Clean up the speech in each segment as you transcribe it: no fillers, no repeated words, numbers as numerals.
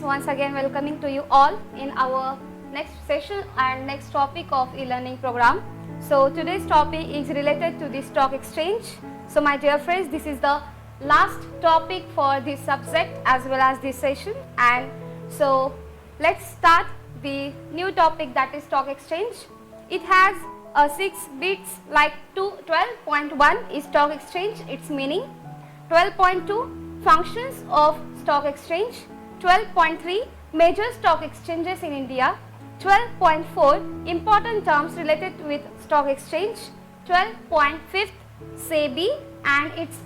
once again welcoming to you all in our next session and next topic of e-learning program. So today's topic is related to the stock exchange. So my dear friends, this is the last topic for this subject as well as this session, and so let's start the new topic, that is stock exchange. It has 6 bits like 12.1 is stock exchange, its meaning. 12.2 functions of stock exchange. 12.3 major stock exchanges in India. 12.4 important terms related with stock exchange. 12.5 SEBI and its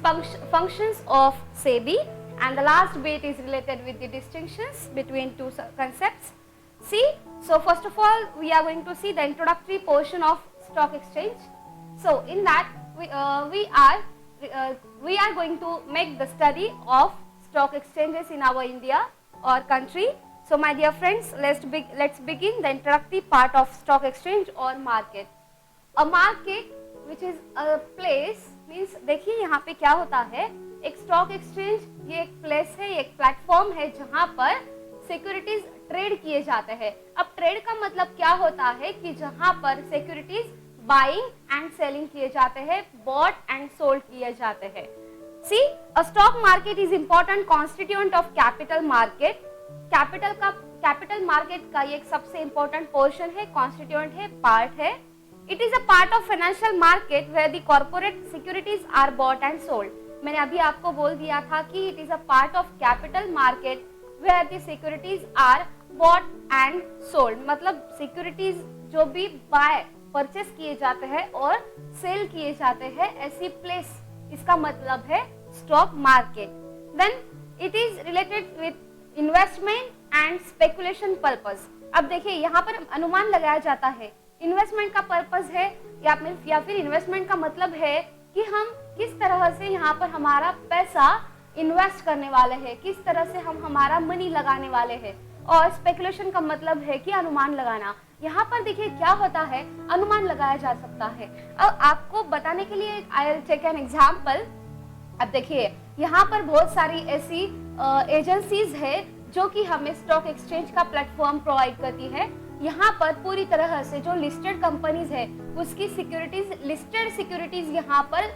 functions of SEBI, and the last bit is related with the distinctions between two concepts. So first of all we are going to see the introductory portion of stock exchange. So in that we are going to make the study of stock exchanges in our India or country. So my dear friends, let's begin the introductory part of stock exchange or market. A market which is a place means, देखिए यहाँ पे क्या होता है, एक stock exchange ये एक place है, ये एक प्लेटफॉर्म है जहाँ पर सिक्योरिटीज ट्रेड किए जाते हैं. अब ट्रेड का मतलब क्या होता है कि जहाँ पर सिक्योरिटीज बाइंग एंड सेलिंग किए जाते हैं, बॉट एंड सोल्ड किए जाते हैं. See a stock market is important constituent of capital market. Capital market का ये एक सबसे इंपॉर्टेंट पोर्शन है, कॉन्स्टिट्यूएंट है, पार्ट है. It is a part of financial market where the corporate securities are bought and sold. मैंने अभी आपको बोल दिया था कि it is a part of capital market where the securities are bought and sold. मतलब सिक्योरिटीज जो भी बाय परचेस किए जाते हैं और सेल किए जाते हैं, ऐसी प्लेस, इसका मतलब है stock market. Then it is related with investment and speculation purpose. अब देखिए यहाँ पर अनुमान लगाया जाता है. इन्वेस्टमेंट का पर्पस है या फिर इन्वेस्टमेंट का मतलब है कि हम किस तरह से यहाँ पर हमारा पैसा इन्वेस्ट करने वाले हैं, किस तरह से हम हमारा मनी लगाने वाले हैं. और स्पेकुलेशन का मतलब है कि अनुमान लगाना. यहाँ पर देखिए क्या होता है, अनुमान लगाया जा सकता है. अब आपको बताने के लिए I will take an example. अब देखिए यहाँ पर बहुत सारी ऐसी एजेंसीज है जो कि हमें स्टॉक एक्सचेंज का प्लेटफॉर्म प्रोवाइड करती है. यहाँ पर पूरी तरह से जो लिस्टेड कंपनीज है उसकी सिक्योरिटीज, लिस्टेड सिक्योरिटीज यहाँ पर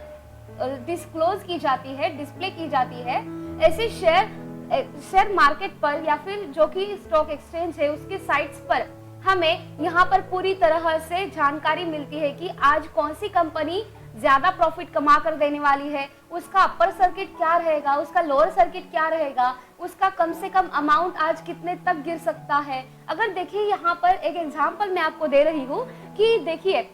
डिस्क्लोज की जाती है, डिस्प्ले की जाती है. ऐसे शेयर मार्केट पर या फिर जो कि स्टॉक एक्सचेंज है उसके साइट्स पर हमें यहाँ पर पूरी तरह से जानकारी मिलती है कि आज कौन सी कंपनी ज्यादा प्रॉफिट कमा कर देने वाली है, उसका अपर सर्किट क्या रहेगा, उसका लोअर सर्किट क्या रहेगा, उसका कम से कम अमाउंट आज कितने तक गिर सकता है. अगर देखिए यहाँ पर एक एग्जांपल मैं आपको दे रही हूँ कि देखिए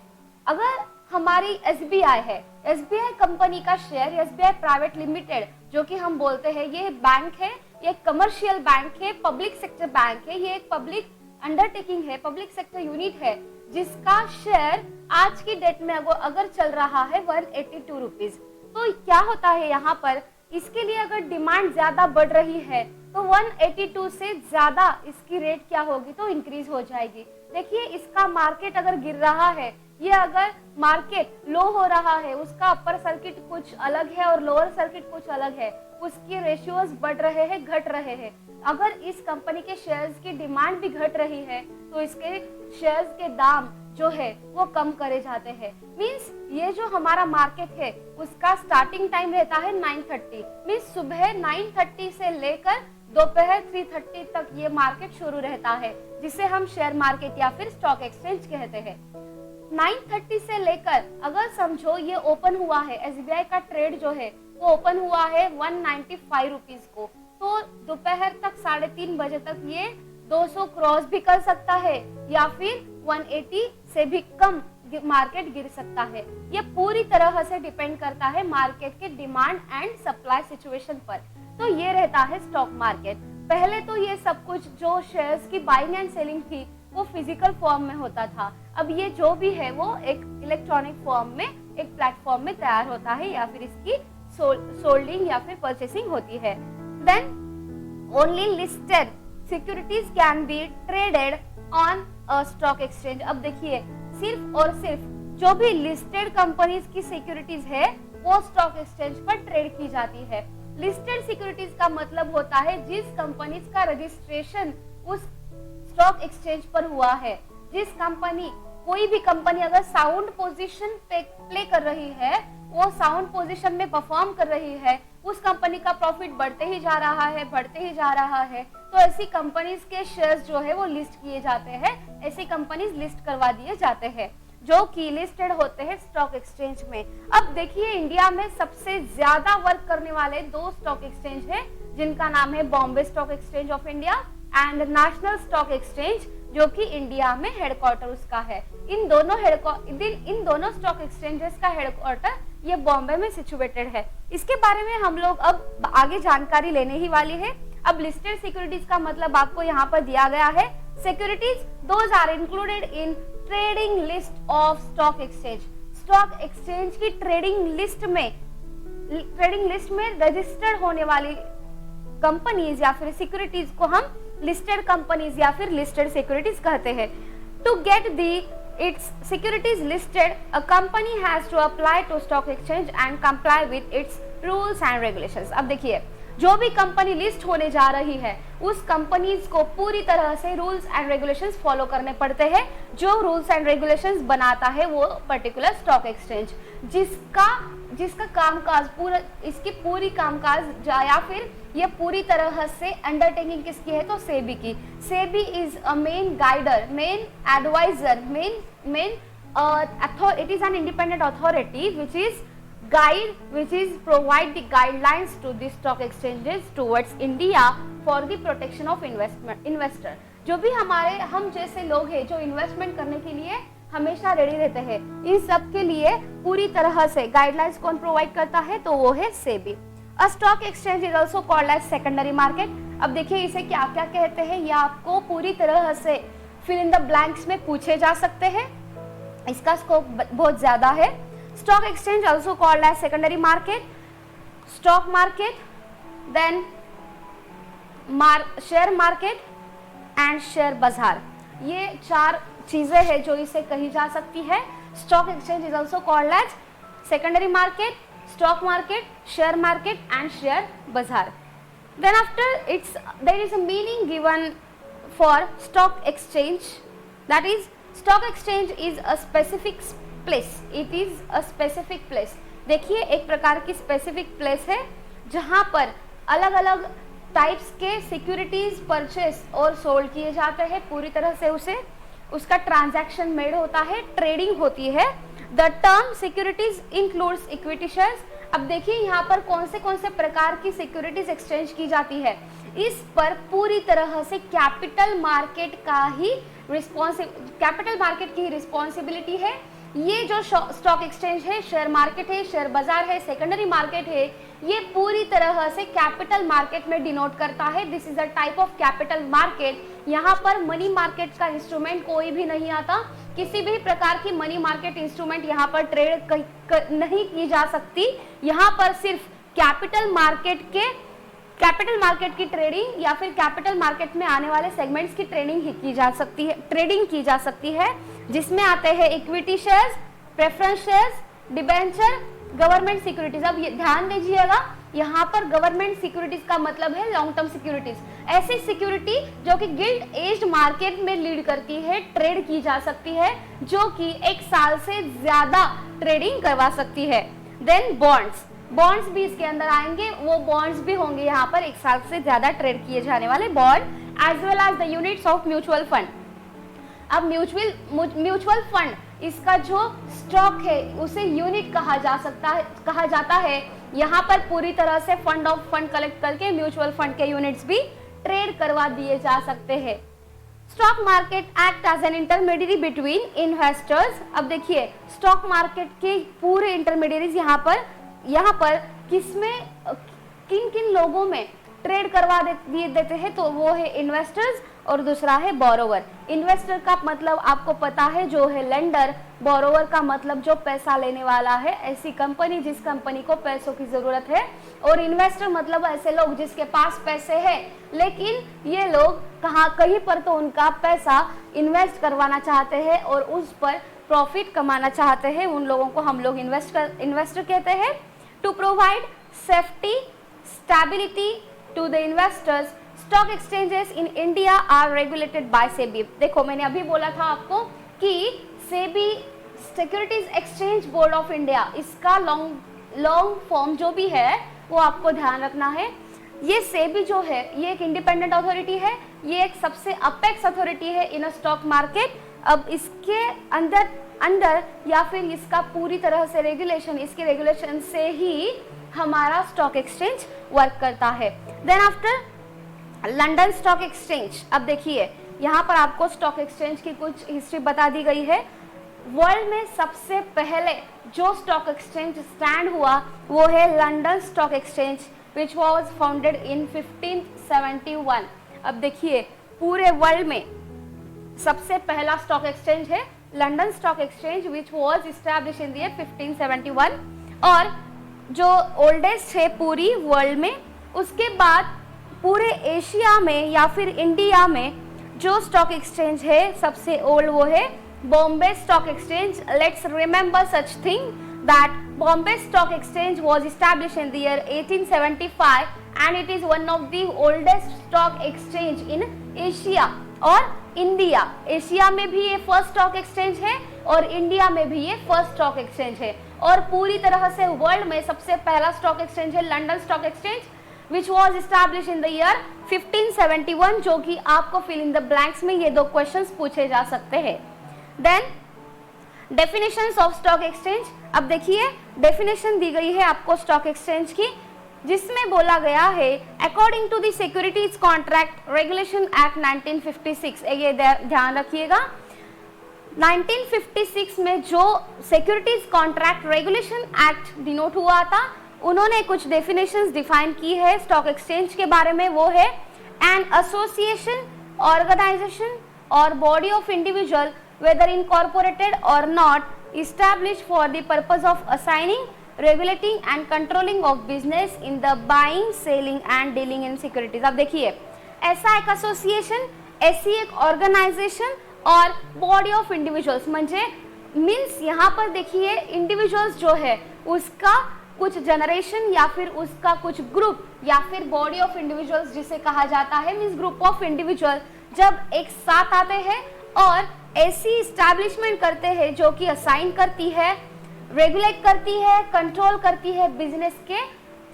अगर हमारी SBI है, SBI कंपनी का शेयर, SBI प्राइवेट लिमिटेड जो कि हम बोलते हैं, ये बैंक है, ये कमर्शियल बैंक है, पब्लिक सेक्टर बैंक है, ये एक पब्लिक अंडरटेकिंग है, पब्लिक सेक्टर यूनिट है, जिसका शेयर आज की डेट में अगर चल रहा है 182 रुपीज. तो क्या होता है यहाँ पर, इसके लिए अगर डिमांड ज्यादा बढ़ रही है तो 182 से ज्यादा इसकी रेट क्या होगी, तो इंक्रीज हो जाएगी. देखिए इसका मार्केट अगर गिर रहा है, ये अगर मार्केट लो हो रहा है, उसका अपर सर्किट कुछ अलग है और लोअर सर्किट कुछ अलग है, उसके रेशियोज बढ़ रहे हैं, घट रहे हैं. अगर इस कंपनी के शेयर्स की डिमांड भी घट रही है तो इसके शेयर्स के दाम जो है वो कम करे जाते हैं. मींस ये जो हमारा मार्केट है उसका स्टार्टिंग टाइम रहता है 9:30. मींस सुबह 9:30 से लेकर दोपहर 3:30 तक ये मार्केट शुरू रहता है, जिसे हम शेयर मार्केट या फिर स्टॉक एक्सचेंज कहते हैं. 9:30 से लेकर अगर समझो ये ओपन हुआ है, SBI का ट्रेड जो है वो ओपन हुआ है 195 रुपीज को, तो दोपहर तक 3:30 बजे तक ये 200 क्रॉस भी कर सकता है या फिर 180 से भी कम मार्केट गिर सकता है. ये पूरी तरह से डिपेंड करता है मार्केट के डिमांड एंड सप्लाई सिचुएशन पर. तो ये रहता है स्टॉक मार्केट. पहले तो ये सब कुछ जो शेयर्स की बाइंग एंड सेलिंग थी वो फिजिकल फॉर्म में होता था. अब ये जो भी है वो एक इलेक्ट्रॉनिक फॉर्म में, एक प्लेटफॉर्म में तैयार होता है या फिर इसकी सोल्डिंग या फिर परचेसिंग होती है. Then only listed securities can be traded on a stock exchange. अब देखिए सिर्फ और सिर्फ जो भी लिस्टेड कंपनीज की सिक्योरिटीज है वो स्टॉक एक्सचेंज पर ट्रेड की जाती है. लिस्टेड सिक्योरिटीज का मतलब होता है जिस कंपनीज का रजिस्ट्रेशन उस स्टॉक एक्सचेंज पर हुआ है। जिस कंपनी, कोई भी कंपनी अगर साउंड पोजीशन पे प्ले कर रही है, वो साउंड पोजीशन में परफॉर्म कर रही है, उस कंपनी का प्रॉफिट बढ़ते ही जा रहा है, बढ़ते ही जा रहा है, तो ऐसी कंपनीज के शेयर्स जो है वो लिस्ट किए जाते हैं, ऐसी कंपनीज लिस्ट करवा दिए जाते हैं जो कि लिस्टेड होते हैं स्टॉक एक्सचेंज में। अब देखिए इंडिया में सबसे ज्यादा वर्क करने वाले 2 स्टॉक एक्सचेंज है जिनका नाम है Bombay stock exchange of India and national stock exchange, जो कि इंडिया में हेडक्वार्टर उसका है। इन दोनों स्टॉक एक्सचेंजेस का हेडक्वार्टर ये बॉम्बे में सिचुएटेड है। इसके बारे में हम लोग अब आगे जानकारी लेने ही वाले हैं। अब लिस्टेड सिक्योरिटीज का मतलब आपको यहाँ पर दिया गया है, securities those are included in trading list of stock exchange. Stock exchange की ट्रेडिंग लिस्ट में रजिस्टर्ड होने वाली कंपनीज या फिर सिक्योरिटीज को हम लिस्टेड कंपनीज या फिर लिस्टेड सिक्योरिटीज कहते हैं। To get its securities listed, a company has to apply to stock exchange and comply with its rules and regulations। अब देखिए, जो भी कंपनी लिस्ट होने जा रही है उस कंपनीज को पूरी तरह से रूल्स एंड रेगुलेशंस फॉलो करने पड़ते हैं। जो रूल्स एंड रेगुलेशंस बनाता है वो पर्टिकुलर स्टॉक एक्सचेंज, जिसका कामकाज इसकी पूरी कामकाज या फिर ये पूरी तरह से अंडरटेकिंग किसकी है, तो सेबी की। SEBI is a main guider, main adviser, it is an independent authority which is provide the guidelines to the stock exchanges towards India for the protection of investor। जो भी हम जैसे लोग हैं जो इन्वेस्टमेंट करने के लिए हमेशा रेडी रहते हैं, इन सब के लिए पूरी तरह से गाइडलाइंस कौन प्रोवाइड करता है, तो वो है SEBI. A stock exchange is also called as secondary market. अब देखिए इसे क्या क्या कहते हैं, ये आपको पूरी तरह से फिल इन द ब्लैंक्स में पूछे जा सकते हैं, इसका स्कोप बहुत ज्यादा है। Stock exchange also called as secondary market, stock market, then share market and share bazaar. ये 4 चीजें हैं जो इसे कही जा सकती है। Stock exchange is also called as secondary market, stock market, share market and share bazaar. Then after there is a meaning given for stock exchange, that is stock exchange is a specific place, it is a specific place। देखिए एक प्रकार की specific place है जहाँ पर अलग अलग types के सिक्योरिटीज परचेस और सोल्ड किए जाते हैं, पूरी तरह से उसका ट्रांजैक्शन मेड होता है, ट्रेडिंग होती है। The term securities includes equity shares। अब देखिए यहाँ पर कौन से प्रकार की सिक्योरिटीज एक्सचेंज की जाती है, इस पर पूरी तरह से कैपिटल मार्केट की रिस्पॉन्सिबिलिटी है। ये जो स्टॉक एक्सचेंज है, शेयर मार्केट है, शेयर बाजार है, सेकेंडरी मार्केट है, ये पूरी तरह से कैपिटल मार्केट में डिनोट करता है। This is a type of capital market. यहाँ पर मनी मार्केट का इंस्ट्रूमेंट कोई भी नहीं आता, किसी भी प्रकार की मनी मार्केट इंस्ट्रूमेंट यहाँ पर ट्रेड नहीं की जा सकती। यहाँ पर सिर्फ कैपिटल मार्केट की ट्रेडिंग या फिर कैपिटल मार्केट में आने वाले सेगमेंट्स की ट्रेडिंग की जा सकती है, जिसमें आते हैं equity shares, preference shares, debenture, government securities. अब ध्यान दीजिएगा, यहाँ पर गवर्नमेंट सिक्योरिटीज का मतलब है लॉन्ग टर्म सिक्योरिटीज, ऐसी सिक्योरिटी जो कि गिल्ड एज्ड मार्केट में लीड करती है, ट्रेड की जा सकती है, जो कि 1 साल से ज्यादा ट्रेडिंग करवा सकती है। देन बॉन्ड्स भी इसके अंदर आएंगे, वो बॉन्ड्स भी होंगे यहाँ पर 1 साल से ज्यादा ट्रेड किए जाने वाले bond, as well as the units of mutual fund. अब म्यूचुअल फंड, इसका जो स्टॉक है उसे यूनिट कहा जाता है। यहाँ पर पूरी तरह से फंड ऑफ फंड कलेक्ट करके म्यूचुअल फंड के यूनिट्स भी ट्रेड करवा दिए जा सकते हैं। Stock market act as an intermediary between investors. अब देखिए स्टॉक मार्केट के पूरे इंटरमीडियरीज यहाँ पर किन लोगों में ट्रेड करवा देते हैं, तो वो है इन्वेस्टर्स और दूसरा है बोरोवर। इन्वेस्टर का मतलब आपको पता है जो है लेंडर, बोरोवर का मतलब जो पैसा लेने वाला है, ऐसी कंपनी जिस कंपनी को पैसों की जरूरत है, और इन्वेस्टर मतलब ऐसे लोग जिसके पास पैसे हैं लेकिन ये लोग कहीं पर तो उनका पैसा इन्वेस्ट करवाना चाहते हैं और उस पर प्रॉफिट कमाना चाहते हैं, उन लोगों को हम लोग इन्वेस्टर कहते हैं। To provide safety stability to the investors, stock exchanges in India are regulated by SEBI. देखो मैंने अभी बोला था आपको कि SEBI securities exchange board of India, इसका लॉन्ग फॉर्म जो भी है वो आपको ध्यान रखना है। ये सेबी जो है ये एक इंडिपेंडेंट अथॉरिटी है, ये एक सबसे अपेक्स अथॉरिटी है इन अ स्टॉक मार्केट। अब इसके अंदर या फिर इसका पूरी तरह से रेगुलेशन, इसके रेगुलेशन से ही हमारा स्टॉक एक्सचेंज वर्क करता है। Then after London stock exchange, अब देखिए यहाँ पर आपको स्टॉक एक्सचेंज की कुछ हिस्ट्री बता दी गई है। वर्ल्ड में सबसे पहले जो स्टॉक एक्सचेंज स्टैंड हुआ वो है London stock exchange which was founded in 1571। अब देखिए पूरे वर्ल्ड में सबसे पहला स्टॉक एक्सचेंज है London stock exchange which was establish in the year 1571 और जो ओल्डेस्ट है पूरी वर्ल्ड में। उसके बाद पूरे एशिया में या फिर इंडिया में जो स्टॉक एक्सचेंज है सबसे ओल्ड वो है Bombay stock exchange. Let's remember such thing that Bombay stock exchange was established in the year 1875 and it is one of the oldest stock exchange in Asia और इंडिया। एशिया में भी ये फर्स्ट स्टॉक एक्सचेंज है और India में भी ये first stock exchange है और पूरी तरह से वर्ल्ड में सबसे पहला स्टॉक एक्सचेंज है London stock exchange which was established in the year 1571, जो कि आपको fill in the blanks में ये दो क्वेश्चंस पूछे जा सकते हैं। Then definitions of stock exchange, अब देखिए डेफिनेशन दी गई है आपको स्टॉक एक्सचेंज की, जिसमें बोला गया है according to the securities contract regulation act 1956। ये ध्यान रखिएगा 1956 में जो securities contract regulation act denote हुआ था उन्होंने कुछ डेफिनेशंस डिफाइन की है स्टॉक एक्सचेंज के बारे में। वो है एन एसोसिएशन, ऑर्गेनाइजेशन और body of individual whether incorporated or not established for the purpose of assigning, regulating and controlling of business in the buying, selling and dealing in securities। अब देखिए ऐसा एक एसोसिएशन, ऐसी एक ऑर्गेनाइजेशन और body of individuals, म्हणजे means यहाँ पर देखिए इंडिविजुअल्स जो है उसका कुछ जनरेशन या फिर उसका कुछ ग्रुप या फिर बॉडी ऑफ इंडिविजुअल्स जिसे कहा जाता है, मीन्स ग्रुप ऑफ इंडिविजुअल जब एक साथ आते हैं और ऐसी इस्टेब्लिशमेंट करते हैं जो कि असाइन करती है, रेगुलेट करती है, कंट्रोल करती है बिजनेस के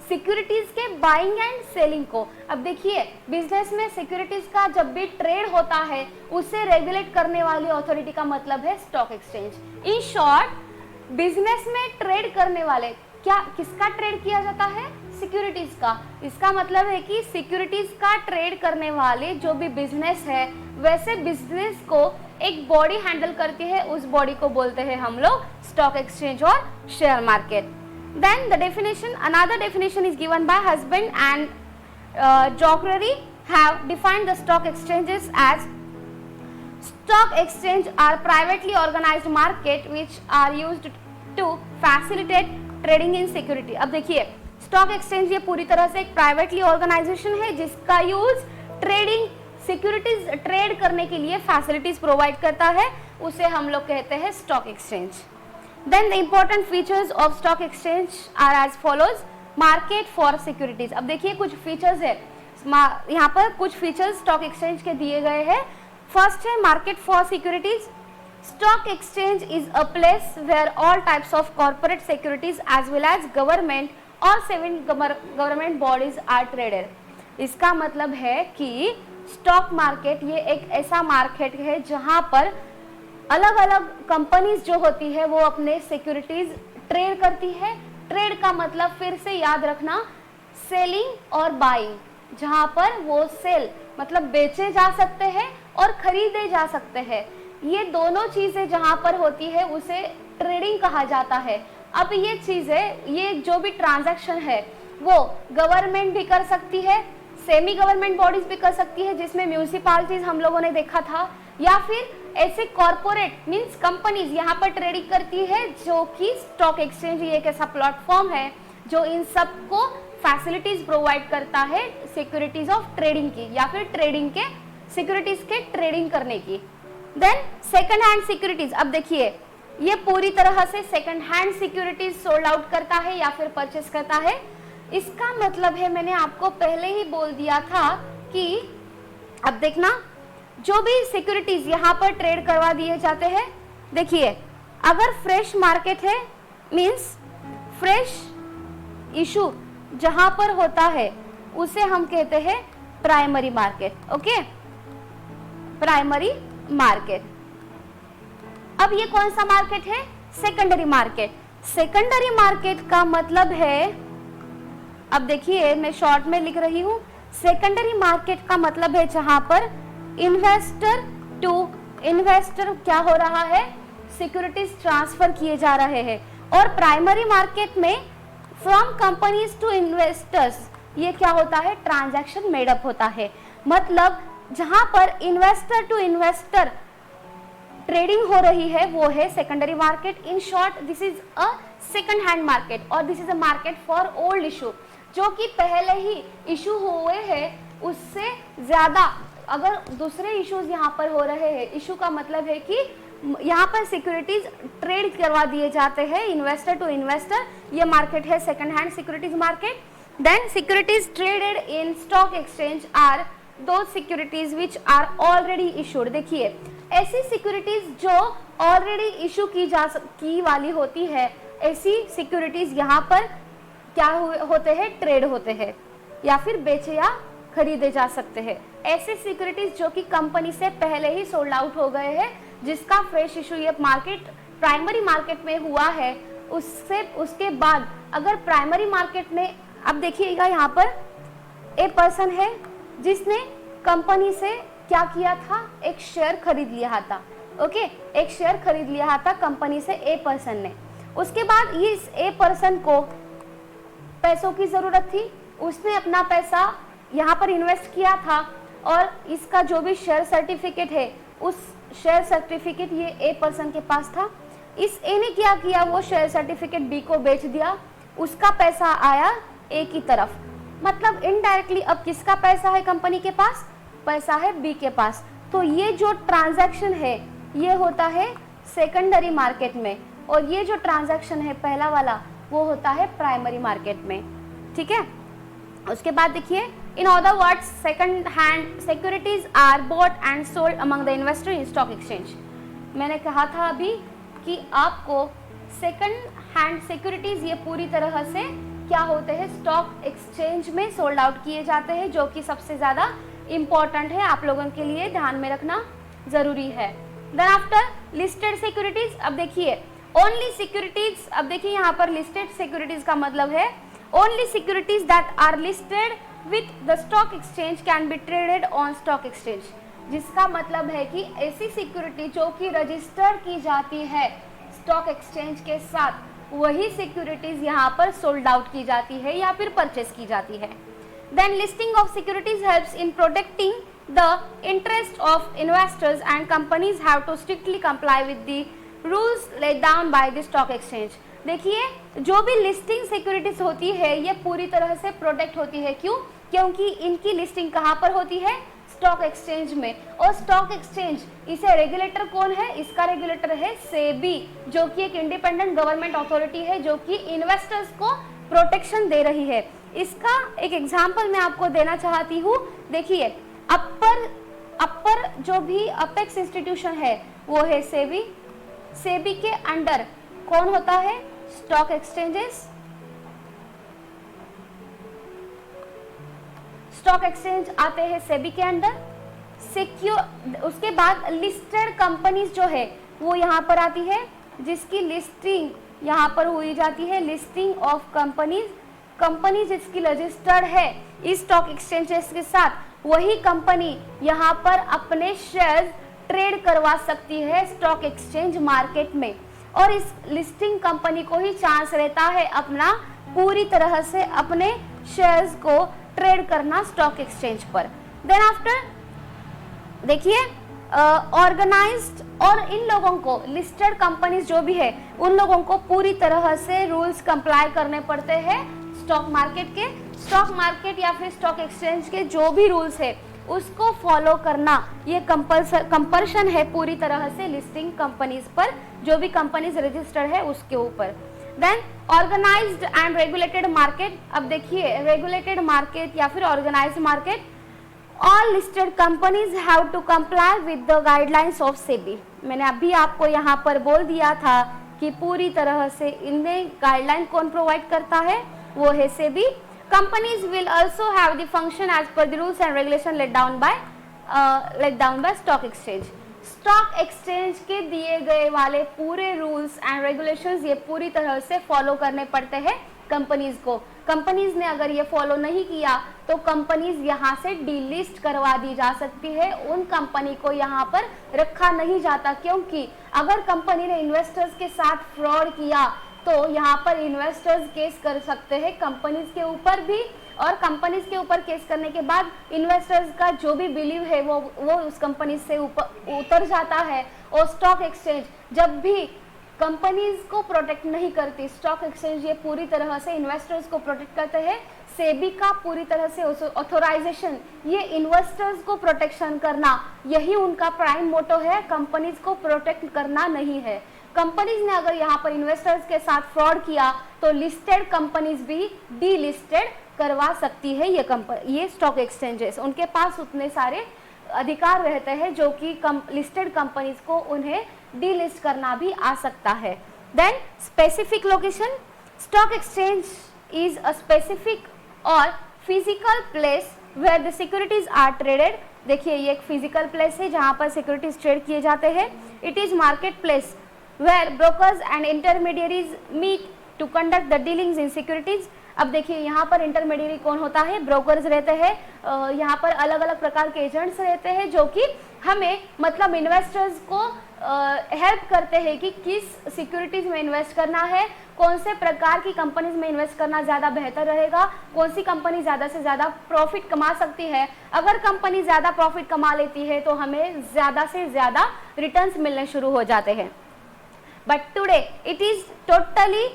सिक्योरिटीज के बाइंग एंड सेलिंग को। अब देखिए बिजनेस में सिक्योरिटीज का जब भी ट्रेड होता है उसे रेगुलेट करने वाली अथॉरिटी का मतलब है stock exchange. In short business में ट्रेड करने वाले, क्या किसका ट्रेड किया जाता है? सिक्योरिटीज का। इसका मतलब है कि सिक्योरिटीज का ट्रेड करने वाले जो भी बिजनेस है वैसे बिजनेस को एक बॉडी हैंडल करती है, उस बॉडी को बोलते हैं हम लोग स्टॉक एक्सचेंज और share market. Then the definition, another definition is given by Husband and Dockeray have defined the stock exchanges as stock exchange are privately organized market which are used to facilitate trading in security। अब देखिए stock exchange ये पूरी तरह से एक privately organisation है जिसका use trading securities trade करने के लिए फैसिलिटीज प्रोवाइड करता है, उसे हम लोग कहते हैं stock exchange. Then the important features of stock exchange are as follows. Market for securities, अब देखिए कुछ फीचर्स है यहाँ पर, कुछ फीचर्स स्टॉक एक्सचेंज के दिए गए हैं। फर्स्ट है market for securities. Stock exchange is a place where all types of corporate securities as well as government or semi-government bodies are traded। इसका मतलब है कि स्टॉक मार्केट ये एक ऐसा मार्केट है जहां पर अलग अलग कंपनीज जो होती है वो अपने सिक्योरिटीज ट्रेड करती है। ट्रेड का मतलब फिर से याद रखना सेलिंग और बाइंग, जहां पर वो सेल मतलब बेचे जा सकते हैं और खरीदे जा सकते हैं। ये दोनों चीजें जहां पर होती है उसे ट्रेडिंग कहा जाता है। अब ये चीजें, ये जो भी ट्रांजैक्शन है वो गवर्नमेंट भी कर सकती है, सेमी गवर्नमेंट बॉडीज भी कर सकती है जिसमें म्यूनिसिपैलिटीज हम लोगों ने देखा था, या फिर ऐसे कॉर्पोरेट मींस कंपनीज यहाँ पर ट्रेडिंग करती है, जो कि स्टॉक एक्सचेंज ये एक ऐसा प्लेटफॉर्म है जो इन सबको फैसिलिटीज प्रोवाइड करता है सिक्योरिटीज ऑफ ट्रेडिंग की या फिर ट्रेडिंग के सिक्योरिटीज के ट्रेडिंग करने की। देन सेकंड हैंड सिक्योरिटीज, अब देखिए ये पूरी तरह से second hand securities sold out करता है या फिर परचेस करता है। इसका मतलब है, मैंने आपको पहले ही बोल दिया था कि अब देखना, जो भी सिक्योरिटीज यहाँ पर ट्रेड करवा दिए जाते हैं, देखिए अगर फ्रेश मार्केट है मींस फ्रेश इशू जहां पर होता है उसे हम कहते हैं primary market. Okay, primary market. अब ये कौन सा मार्केट है? Secondary market. सेकेंडरी मार्केट का मतलब है, अब देखिए मैं शॉर्ट में लिख रही हूं, सेकेंडरी मार्केट का मतलब है जहां पर इन्वेस्टर टू इन्वेस्टर क्या हो रहा है, सिक्योरिटीज ट्रांसफर किए जा रहे हैं। और प्राइमरी मार्केट में फ्रॉम कंपनीज टू इन्वेस्टर्स ये क्या होता है, ट्रांजैक्शन मेडअप होता है। मतलब जहां पर इन्वेस्टर टू इन्वेस्टर ट्रेडिंग हो रही है वो है secondary market. In short this is a second hand market और this is a market for old issue, जो कि पहले ही इशू हुए हैं उससे ज्यादा अगर दूसरे इश्यूज यहाँ पर हो रहे हैं। इशू का मतलब है कि यहाँ पर सिक्योरिटीज ट्रेड करवा दिए जाते हैं इन्वेस्टर टू इन्वेस्टर, ये मार्केट है second hand securities market. Then securities traded in stock exchange are those securities which are already issued. देखिए ऐसी सिक्योरिटीज जो ऑलरेडी इशू की वाली होती है, ऐसी सिक्योरिटीज यहाँ पर क्या होते हैं, ट्रेड होते हैं या फिर बेचे या खरीदे जा सकते हैं। ऐसे सिक्योरिटीज जो कि कंपनी से पहले ही सोल्ड आउट हो गए हैं, जिसका फ्रेश इशू ये मार्केट प्राइमरी मार्केट में हुआ है, उसके बाद अगर प्राइमरी मार्केट में, अब देखिएगा यहाँ पर एक पर्सन है जिसने कंपनी से क्या किया था, एक शेयर खरीद लिया था। ओके, एक शेयर खरीद लिया था कंपनी से ए पर्सन ने। उसके बाद इस ए पर्सन को पैसों की जरूरत थी, उसने अपना पैसा यहाँ पर इन्वेस्ट किया था और इसका जो भी शेयर सर्टिफिकेट है उस शेयर सर्टिफिकेट ये ए पर्सन के पास था। इस ए ने क्या किया, वो शेयर सर्टिफिकेट बी को बेच दिया, उसका पैसा आया ए की तरफ। मतलब इनडायरेक्टली अब किसका पैसा है कंपनी के पास, पैसा है बी के पास। तो ये जो ट्रांजैक्शन है ये होता है सेकेंडरी मार्केट में और ये जो ट्रांजैक्शन है पहला वाला वो होता है प्राइमरी मार्केट में। ठीक है, उसके बाद देखिए, in other words second hand securities are bought and sold among the investor in stock exchange. मैंने कहा था अभी कि आपको सेकंड हैंड सिक्योरिटीज ये पूरी तरह से क्या होते हैं, स्टॉक एक्सचेंज में सोल्ड आउट किए जाते हैं, जो कि सबसे ज्यादा इंपॉर्टेंट है, आप लोगों के लिए ध्यान में रखना जरूरी है। देन आफ्टर लिस्टेड सिक्योरिटीज, अब देखिए ओनली सिक्योरिटीज, अब देखिए यहाँ पर लिस्टेड सिक्योरिटीज का मतलब है only securities that are listed with the stock exchange can be traded on stock exchange. जिसका मतलब है कि ऐसी सिक्योरिटी जो कि रजिस्टर की जाती है स्टॉक एक्सचेंज के साथ, वही सिक्योरिटीज यहाँ पर सोल्ड आउट की जाती है या फिर परचेस की जाती है। Then listing of securities helps in protecting the interest of investors and companies have to strictly comply with the rules laid down by the stock exchange. देखिए जो भी लिस्टिंग सिक्योरिटीज होती है ये पूरी तरह से प्रोटेक्ट होती है। क्यों? क्योंकि इनकी लिस्टिंग कहाँ पर होती है, स्टॉक एक्सचेंज में। और स्टॉक एक्सचेंज, इसे रेगुलेटर कौन है, इसका रेगुलेटर है सेबी, जो कि एक इंडिपेंडेंट गवर्नमेंट अथॉरिटी है जो कि इन्वेस्टर्स को प्रोटेक्शन दे रही है। इसका एक एग्जांपल मैं आपको देना चाहती हूँ। देखिए अपर जो भी अपेक्स इंस्टीट्यूशन है वो है सेबी। सेबी के अंडर कौन होता है, स्टॉक एक्सचेंजेस। स्टॉक एक्सचेंज आते हैं सेबी के अंडर। उसके बाद लिस्टेड कंपनीज जो है वो यहाँ पर आती है, जिसकी लिस्टिंग यहाँ पर हुई जाती है, लिस्टिंग ऑफ कंपनीज। कंपनी जिसकी रजिस्टर्ड है इस स्टॉक एक्सचेंजेस के साथ, वही कंपनी यहाँ पर अपने शेयर्स ट्रेड करवा सकती है स्टॉक एक्सचेंज मार्केट में। और इस लिस्टिंग कंपनी को ही चांस रहता है अपना पूरी तरह से अपने शेयर्स को ट्रेड करना स्टॉक एक्सचेंज पर। देन आफ्टर देखिए ऑर्गेनाइज्ड, और इन लोगों को लिस्टेड कंपनीज जो भी है उन लोगों को पूरी तरह से रूल्स कंप्लाई करने पड़ते हैं स्टॉक मार्केट के। स्टॉक मार्केट या फिर स्टॉक एक्सचेंज के जो भी रूल्स है उसको फॉलो करना ये कंपल्शन है पूरी तरह से लिस्टिंग कंपनीज पर, जो भी कंपनीज रजिस्टर्ड है उसके ऊपर। Then organised and regulated market, अब देखिए रेगुलेटेड मार्केट या फिर organised market, all listed companies have to comply with the guidelines of SEBI. मैंने अभी आपको यहाँ पर बोल दिया था कि पूरी तरह से इनमें गाइडलाइन कौन प्रोवाइड करता है, वो है SEBI. Companies will also have the function as per the rules and regulation let down by stock exchange. Stock exchange के दिए गए वाले पूरे रूल्स एंड रेगुलेशंस ये पूरी तरह से फॉलो करने पड़ते हैं कंपनीज को। कंपनीज ने अगर ये फॉलो नहीं किया तो कंपनीज यहाँ से डीलिस्ट करवा दी जा सकती है, उन कंपनी को यहाँ पर रखा नहीं जाता, क्योंकि अगर कंपनी ने इन्वेस्टर्स के साथ फ्रॉड किया तो यहाँ पर इन्वेस्टर्स केस कर सकते हैं कंपनीज के ऊपर भी, और कंपनीज के ऊपर केस करने के बाद इन्वेस्टर्स का जो भी बिलीव है वो उस कंपनी से ऊपर उतर जाता है। और स्टॉक एक्सचेंज जब भी कंपनीज को प्रोटेक्ट नहीं करती, स्टॉक एक्सचेंज ये पूरी तरह से इन्वेस्टर्स को प्रोटेक्ट करते हैं। सेबी का पूरी तरह से ऑथोराइजेशन ये इन्वेस्टर्स को प्रोटेक्शन करना, यही उनका प्राइम मोटो है, कंपनीज को प्रोटेक्ट करना नहीं है। कंपनीज ने अगर यहाँ पर इन्वेस्टर्स के साथ फ्रॉड किया तो लिस्टेड कंपनीज भी डीलिस्टेड करवा सकती है। ये स्टॉक एक्सचेंजेस उनके पास उतने सारे अधिकार रहते हैं जो कि लिस्टेड कंपनीज को उन्हें डीलिस्ट करना भी आ सकता है। Then specific location, stock exchange is a specific और physical place where the securities are traded. देखिए ये एक फिजिकल प्लेस है जहाँ पर सिक्योरिटीज ट्रेड किए जाते हैं। It is market place where brokers and intermediaries meet to conduct the dealings in securities. अब देखिए यहाँ पर इंटरमीडियरी कौन होता है, ब्रोकर्स रहते हैं, यहाँ पर अलग अलग प्रकार के एजेंट्स रहते हैं जो कि हमें मतलब इन्वेस्टर्स को हेल्प करते हैं कि किस सिक्योरिटीज में इन्वेस्ट करना है, कौन से प्रकार की कंपनीज में इन्वेस्ट करना ज़्यादा बेहतर रहेगा, कौन सी कंपनी ज़्यादा से ज़्यादा प्रॉफिट कमा सकती है। अगर कंपनी ज़्यादा प्रॉफिट कमा लेती है तो हमें ज़्यादा से ज़्यादा रिटर्न्स मिलने शुरू हो जाते हैं। But today it is totally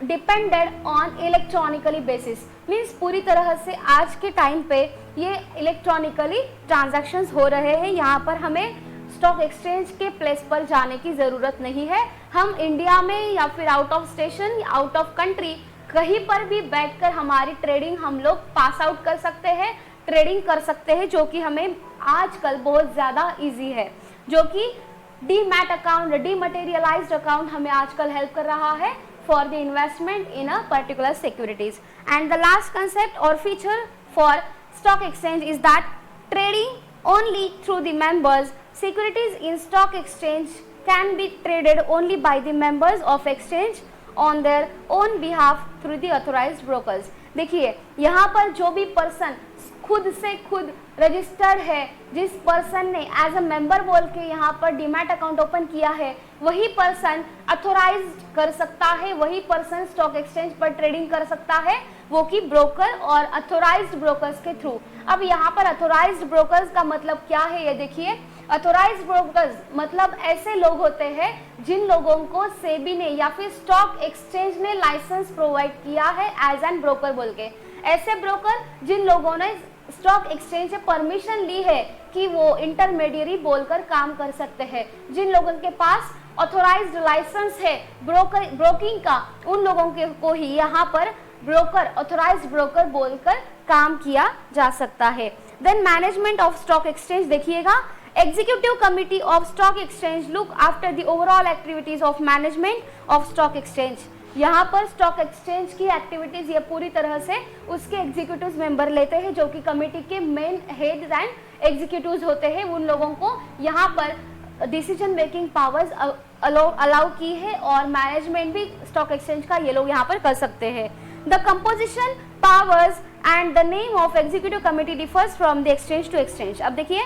depended on electronically basis, means पूरी तरह से आज के टाइम पे ये इलेक्ट्रॉनिकली ट्रांजैक्शंस हो रहे हैं। यहाँ पर हमें स्टॉक एक्सचेंज के प्लेस पर जाने की ज़रूरत नहीं है। हम इंडिया में या फिर आउट ऑफ स्टेशन या आउट ऑफ कंट्री कहीं पर भी बैठकर हमारी ट्रेडिंग हम लोग पास आउट कर सकते हैं, ट्रेडिंग कर सकते हैं, जो कि हमें आजकल बहुत ज़्यादा ईजी है। जो कि डीमैट अकाउंट, डीमटेरियलाइज्ड अकाउंट हमें आजकल हेल्प कर रहा है for the investment in a particular securities. And the last concept or feature for stock exchange is that trading only through the members. Securities in stock exchange can be traded only by the members of exchange on their own behalf through the authorized brokers. देखिए यहाँ पर जो भी person खुद से खुद registered है, जिस पर्सन ने एज अ मेंबर बोल के यहाँ पर डीमैट अकाउंट ओपन किया है, वही पर्सन अथोराइज्ड कर सकता है, वही पर्सन स्टॉक एक्सचेंज पर ट्रेडिंग कर सकता है, वो कि ब्रोकर और अथोराइज्ड ब्रोकर्स के थ्रू। अब यहाँ पर अथोराइज्ड ब्रोकर्स का मतलब क्या है, ये देखिए। अथोराइज्ड ब्रोकर्स मतलब ऐसे लोग होते हैं जिन लोगों को सेबी ने या फिर स्टॉक एक्सचेंज ने लाइसेंस प्रोवाइड किया है एज एन ब्रोकर बोल के। ऐसे ब्रोकर जिन लोगों ने स्टॉक एक्सचेंज से परमिशन ली है कि वो इंटरमीडियरी बोलकर काम कर सकते हैं, जिन लोगों के पास ऑथोराइज्ड लाइसेंस है ब्रोकिंग का, उन लोगों के को ही यहाँ पर ब्रोकर, ऑथोराइज्ड ब्रोकर बोलकर काम किया जा सकता है। Then management of stock exchange देखिएगा। Executive committee of stock exchange look after the overall activities of management of stock exchange. यहाँ पर स्टॉक एक्सचेंज की एक्टिविटीज ये पूरी तरह से उसके एग्जीक्यूटिव मेंबर लेते हैं, जो कि कमेटी के मेन हेड एंड एग्जीक्यूटिव्स होते हैं। उन लोगों को यहाँ पर डिसीजन मेकिंग पावर्स अलाउ की है और मैनेजमेंट भी स्टॉक एक्सचेंज का ये लोग यहाँ पर कर सकते हैं। The composition, powers and the name of executive committee differs from the exchange to exchange. अब देखिए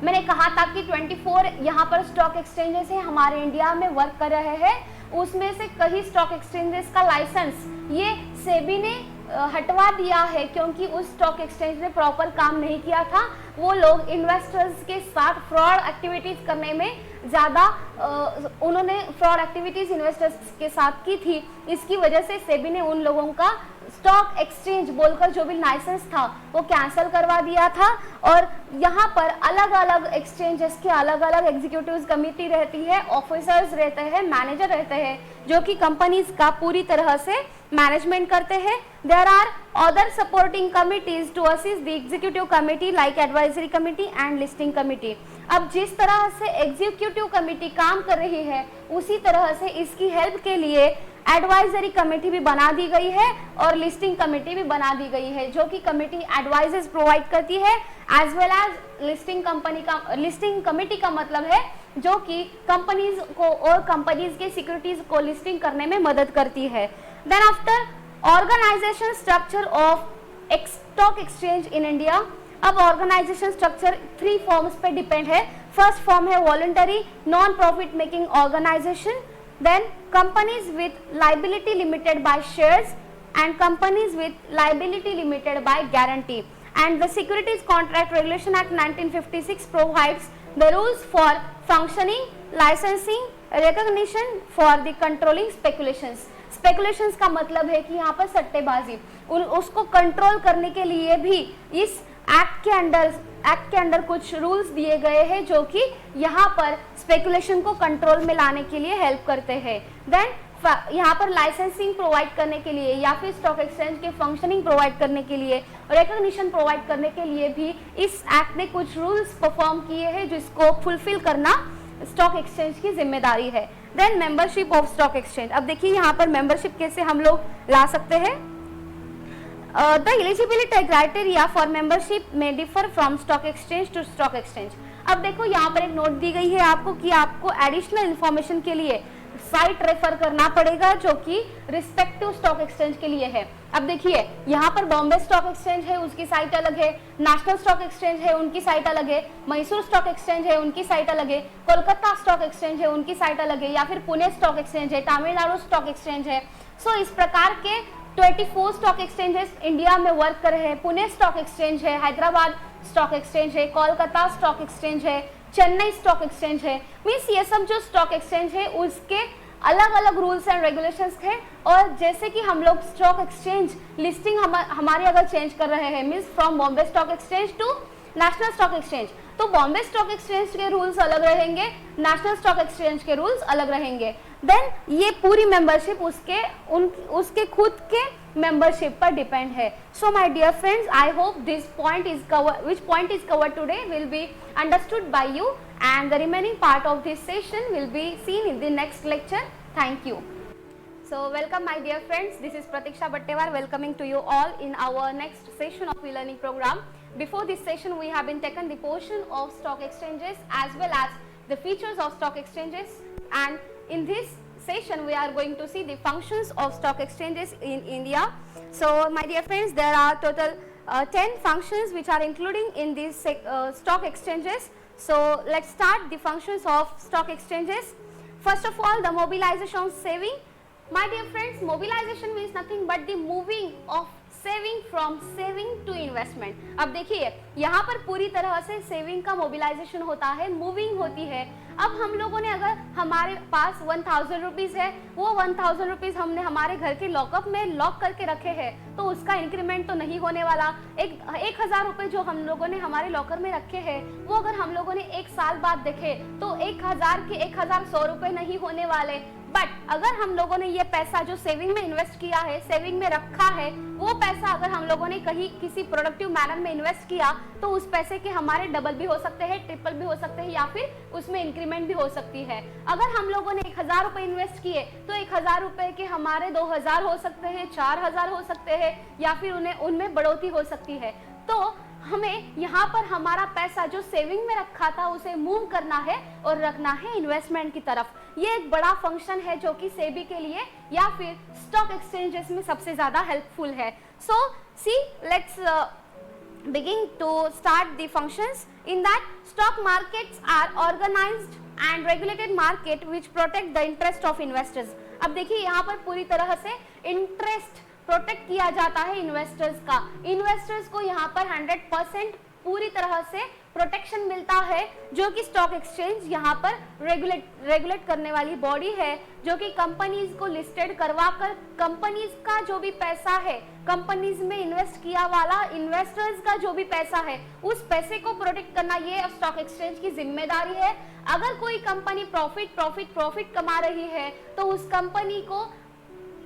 मैंने कहा था कि 24 यहाँ पर स्टॉक एक्सचेंजेस है हमारे इंडिया में वर्क कर रहे हैं, उसमें से कई स्टॉक एक्सचेंजेस का लाइसेंस ये सेबी ने हटवा दिया है, क्योंकि उस स्टॉक एक्सचेंज ने प्रॉपर काम नहीं किया था। वो लोग इन्वेस्टर्स के साथ फ्रॉड एक्टिविटीज करने में ज़्यादा उन्होंने फ्रॉड एक्टिविटीज इन्वेस्टर्स के साथ की थी, इसकी वजह से सेबी ने उन लोगों का स्टॉक एक्सचेंज बोलकर जो भी लाइसेंस था वो कैंसिल करवा दिया था और यहाँ पर अलग अलग एक्सचेंजेस के अलग अलग एग्जीक्यूटिव कमिटी रहती है, ऑफिसर्स रहते हैं, मैनेजर रहते हैं जो कि कंपनीज का पूरी तरह से मैनेजमेंट करते हैं. There are other supporting committees to assist the executive committee like advisory committee and listing committee. अब जिस तरह से एग्जीक्यूटिव कमिटी काम कर रही है उसी तरह से इसकी हेल्प के लिए एडवाइजरी कमेटी भी बना दी गई है और लिस्टिंग कमेटी भी बना दी गई है जो कि कमेटी एडवाइजेस प्रोवाइड करती है as well as listing committee का मतलब है जो कि कंपनीज को और कंपनीज के सिक्योरिटीज को लिस्टिंग करने में मदद करती है. Then after organisation structure of stock exchange in India. अब ऑर्गेनाइजेशन स्ट्रक्चर 3 फॉर्म्स पे डिपेंड है. फर्स्ट फॉर्म है voluntary non profit making organisation, then companies with liability limited by shares and companies with liability limited by guarantee. And the Securities Contract Regulation Act 1956 provides the rules for functioning, licensing, recognition for the controlling speculations. Speculations का मतलब है कि यहाँ पर सट्टेबाजी, उसको control करने के लिए भी इस एक्ट के अंदर कुछ रूल्स दिए गए हैं जो कि यहाँ पर स्पेकुलेशन को कंट्रोल में लाने के लिए हेल्प करते हैं. देन यहाँ पर लाइसेंसिंग प्रोवाइड करने के लिए या फिर स्टॉक एक्सचेंज के फंक्शनिंग प्रोवाइड करने के लिए, रिकॉग्निशन प्रोवाइड करने के लिए भी इस एक्ट ने कुछ रूल्स परफॉर्म किए हैं जिसको फुलफिल करना स्टॉक एक्सचेंज की जिम्मेदारी है. Then membership of stock exchange. अब देखिए यहाँ पर मेंबरशिप कैसे हम लोग ला सकते हैं. The eligibility criteria for membership may differ from stock exchange to stock exchange. अब देखो यहाँ पर एक नोट दी गई है आपको कि आपको एडिशनल इंफॉर्मेशन के लिए साइट रेफर करना पड़ेगा जो कि रिस्पेक्टिव स्टॉक एक्सचेंज के लिए है. अब देखिए यहाँ पर बॉम्बे स्टॉक एक्सचेंज है उसकी साइट अलग है, नेशनल स्टॉक एक्सचेंज है उनकी साइट अलग है, मैसूर स्टॉक एक्सचेंज है उनकी साइट अलग है, कोलकाता स्टॉक एक्सचेंज है उनकी साइट अलग है, या फिर पुणे स्टॉक एक्सचेंज है, तमिलनाडु स्टॉक एक्सचेंज है. सो इस प्रकार के 24 स्टॉक एक्सचेंजेस इंडिया में वर्क कर रहे हैं. पुणे स्टॉक एक्सचेंज है, हैदराबाद स्टॉक एक्सचेंज है, कोलकाता स्टॉक एक्सचेंज है, चेन्नई स्टॉक एक्सचेंज है. मीन्स ये सब जो स्टॉक एक्सचेंज है उसके अलग अलग रूल्स एंड रेगुलेशंस है. और जैसे कि हम लोग स्टॉक एक्सचेंज लिस्टिंग हमारी अगर चेंज कर रहे हैं means from Bombay stock exchange to national stock exchange, तो बॉम्बे स्टॉक एक्सचेंज के रूल्स अलग रहेंगे, नेशनल स्टॉक एक्सचेंज के रूल्स अलग रहेंगे. देन ये पूरी मेंबरशिप उसके खुद के मेंबरशिप पर डिपेंड है. So my dear friends, I hope this point is cover which point is covered today will be understood by you and the remaining part of this session will be seen in the next lecture. Thank you. So welcome my dear friends, this is Pratiksha Battewar welcoming to you all in our next session of e-learning program. Before this session we have been taken the portion of stock exchanges as well as the features of stock exchanges, and in this session we are going to see the functions of stock exchanges in India. So my dear friends, there are total 10 functions which are including in these stock exchanges. So let's start the functions of stock exchanges. First of all, the mobilization of saving. My dear friends, mobilization means nothing but the moving of saving from saving to investment. अब देखिए यहाँ पर पूरी तरह से saving का mobilisation होता है, मूविंग होती है. अब हम लोगों ने अगर हमारे पास 1000 रुपीज है, वो 1000 रुपीज हमने हमारे घर के लॉकअप में लॉक करके रखे हैं तो उसका इंक्रीमेंट तो नहीं होने वाला. 1000 रुपए जो हम लोगों ने हमारे लॉकर में रखे हैं वो अगर हम लोगों ने 1 साल बाद देखे तो 1000 के 1100 रुपए नहीं होने वाले. बट अगर हम लोगों ने ये पैसा जो सेविंग में इन्वेस्ट किया है, सेविंग में रखा है, वो पैसा अगर हम लोगों ने कहीं किसी प्रोडक्टिव मैनर में इन्वेस्ट किया तो उस पैसे के हमारे डबल भी हो सकते हैं, ट्रिपल भी हो सकते हैं, या फिर उसमें इंक्रीमेंट भी हो सकती है. अगर हम लोगों ने 1000 रुपए इन्वेस्ट किए तो 1000 रुपए के हमारे 2000 हो सकते हैं, 4000 हो सकते हैं, या फिर उनमें बढ़ोतरी हो सकती है. तो हमें यहाँ पर हमारा पैसा जो सेविंग में रखा था उसे मूव करना है और रखना है इन्वेस्टमेंट की तरफ. ये एक बड़ा फंक्शन है जो कि सेबी के लिए या फिर स्टॉक एक्सचेंजेस में सबसे ज्यादा हेल्पफुल है. So see let's begin to start the functions. In that, stock markets are organized and regulated market which protect the interest of investors. अब देखिए यहाँ पर पूरी तरह से इंटरेस्ट प्रोटेक्ट किया जाता है इन्वेस्टर्स का. इन्वेस्टर्स को यहाँ पर 100% पूरी तरह से प्रोटेक्शन मिलता है, जो कि स्टॉक एक्सचेंज यहाँ पर रेगुलेट करने वाली बॉडी है, जो कि कंपनीज को लिस्टेड करवाकर कंपनीज का जो भी पैसा है, कंपनीज में इन्वेस्ट किया वाला इन्वेस्टर्स का जो भी पैसा है, उस पैसे को प्रोटेक्ट करना ये स्टॉक एक्सचेंज की जिम्मेदारी है। अगर कोई कंपनी प्रॉफिट कमा रही है तो उस कंपनी को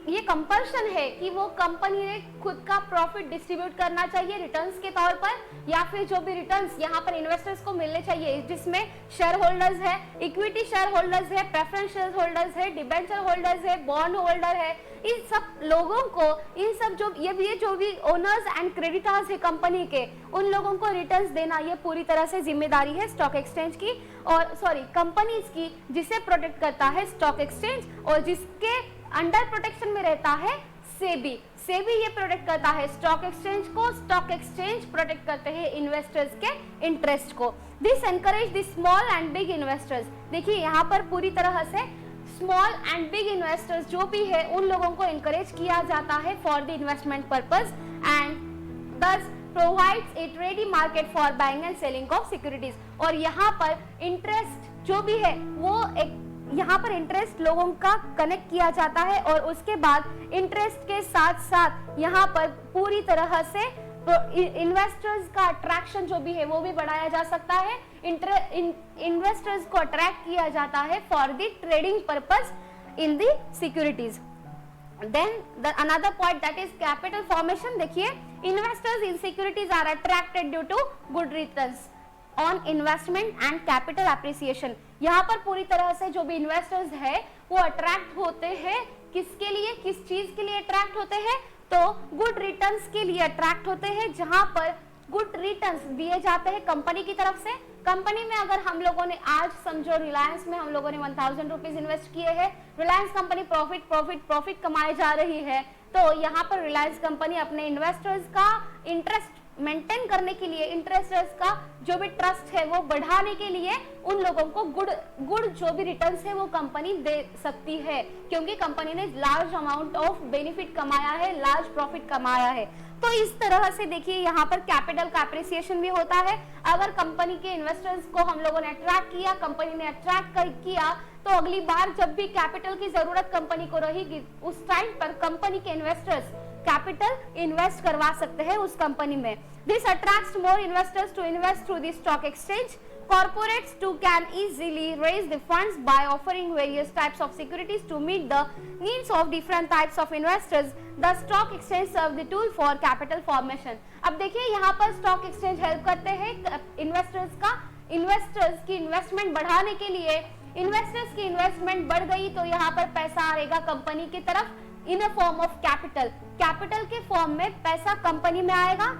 ये कंपल्शन है कि वो कंपनी ने खुद का प्रॉफिट डिस्ट्रीब्यूट करना चाहिए रिटर्न्स के तौर पर, या फिर जो भी रिटर्न्स यहाँ पर इन्वेस्टर्स को मिलने चाहिए, जिसमें शेयर होल्डर्स है, इक्विटी शेयर होल्डर्स है, प्रेफरेंस शेयर होल्डर्स है, डिबेंचर होल्डर्स है, बॉन्ड होल्डर है, इन सब लोगों को, इन सब जो भी ओनर्स एंड क्रेडिटर्स है कंपनी के, उन लोगों को रिटर्न्स देना ये पूरी तरह से जिम्मेदारी है स्टॉक एक्सचेंज की, और कंपनीज की, जिसे प्रोटेक्ट करता है स्टॉक एक्सचेंज, और जिसके अंडर प्रोटेक्शन में रहता है सेबी ये प्रोटेक्ट करता है स्टॉक एक्सचेंज को, स्टॉक एक्सचेंज प्रोटेक्ट करते हैं इन्वेस्टर्स के इंटरेस्ट को। This encourage the small and big investors. देखिए यहाँ पर पूरी तरह से स्मॉल एंड बिग इन्वेस्टर्स जो भी है उन लोगों को एनकरेज किया जाता है for the investment purpose, and thus provides a ready market for buying and selling of securities. और यहाँ पर इंटरेस्ट जो भी है वो एक यहाँ पर इंटरेस्ट लोगों का कनेक्ट किया जाता है, और उसके बाद इंटरेस्ट के साथ साथ यहाँ पर पूरी तरह से इन्वेस्टर्स का अट्रैक्शन जो भी है वो भी बढ़ाया जा सकता है। इन्वेस्टर्स को अट्रैक्ट किया जाता है for the trading purpose in the securities. Then the another point, that is capital formation। देखिए, investors in securities are attracted due to good returns on investment and capital appreciation। यहाँ पर पूरी तरह से जो भी इन्वेस्टर्स है वो अट्रैक्ट होते हैं, किसके लिए, किस चीज के लिए अट्रैक्ट होते हैं, तो गुड रिटर्न्स के लिए अट्रैक्ट होते हैं, जहां पर गुड रिटर्न्स दिए जाते हैं कंपनी की तरफ से। कंपनी में अगर हम लोगों ने आज समझो रिलायंस में हम लोगों ने 1000 रुपीज इन्वेस्ट किए हैं, रिलायंस कंपनी प्रॉफिट कमाए जा रही है, तो यहाँ पर रिलायंस कंपनी अपने इन्वेस्टर्स का इंटरेस्ट मेंटेन करने के लिए, इंटरेस्टर्स का जो भी ट्रस्ट है वो बढ़ाने के लिए उन लोगों को गुड जो भी रिटर्न्स है वो कंपनी दे सकती है, क्योंकि कंपनी ने लार्ज अमाउंट ऑफ बेनिफिट कमाया है, लार्ज प्रॉफिट कमाया है। तो इस तरह से देखिए यहाँ पर कैपिटल का अप्रिसिएशन भी होता है। अगर कंपनी के इन्वेस्टर्स को हम लोगों ने अट्रैक्ट किया, कंपनी ने अट्रैक्ट किया, तो अगली बार जब भी कैपिटल की जरूरत कंपनी को रहेगी, उस टाइम पर कंपनी के इन्वेस्टर्स कैपिटल इन्वेस्ट करवा सकते हैं उस कंपनी में। This attracts more investors to invest through the stock exchange. Corporates too can easily raise the funds by offering various types of securities to meet the needs of different types of investors. The stock exchange serve the tool for capital formation। अब देखिए यहाँ पर stock exchange help करते हैं investors की investment बढ़ाने के लिए। इन्वेस्टर्स की इन्वेस्टमेंट बढ़ गई तो यहाँ पर पैसा आएगा कंपनी की तरफ इन अ फॉर्म ऑफ कैपिटल के फॉर्म में पैसा कंपनी में आएगा।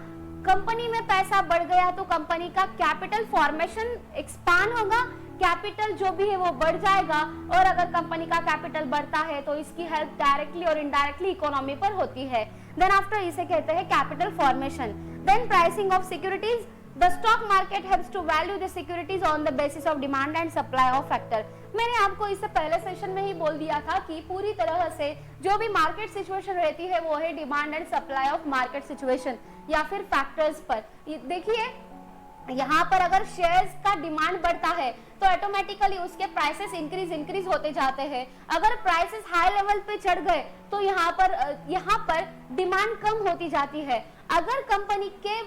कंपनी में पैसा बढ़ गया तो कंपनी का कैपिटल फॉर्मेशन एक्सपांड होगा, कैपिटल जो भी है वो बढ़ जाएगा, और अगर कंपनी का कैपिटल बढ़ता है तो इसकी हेल्प डायरेक्टली और इनडायरेक्टली इकोनॉमी पर होती है। देन आफ्टर इसे कहते हैं capital formation. Then pricing of securities. The stock market helps to value the securities on the basis of demand and supply of factor। मैंने आपको इससे पहले सेशन में ही बोल दिया था कि पूरी तरह से जो भी मार्केट सिचुएशन रहती है वो है demand and supply of market situation या फिर फैक्टर्स पर। देखिए यहाँ पर अगर शेयर्स का डिमांड बढ़ता है तो ऑटोमेटिकली उसके प्राइसेस इंक्रीज होते जाते हैं। अगर प्राइसेस हाई लेवल पे चढ़ गए तो यहाँ पर डिमांड कम होती जाती है। अगर कंपनी के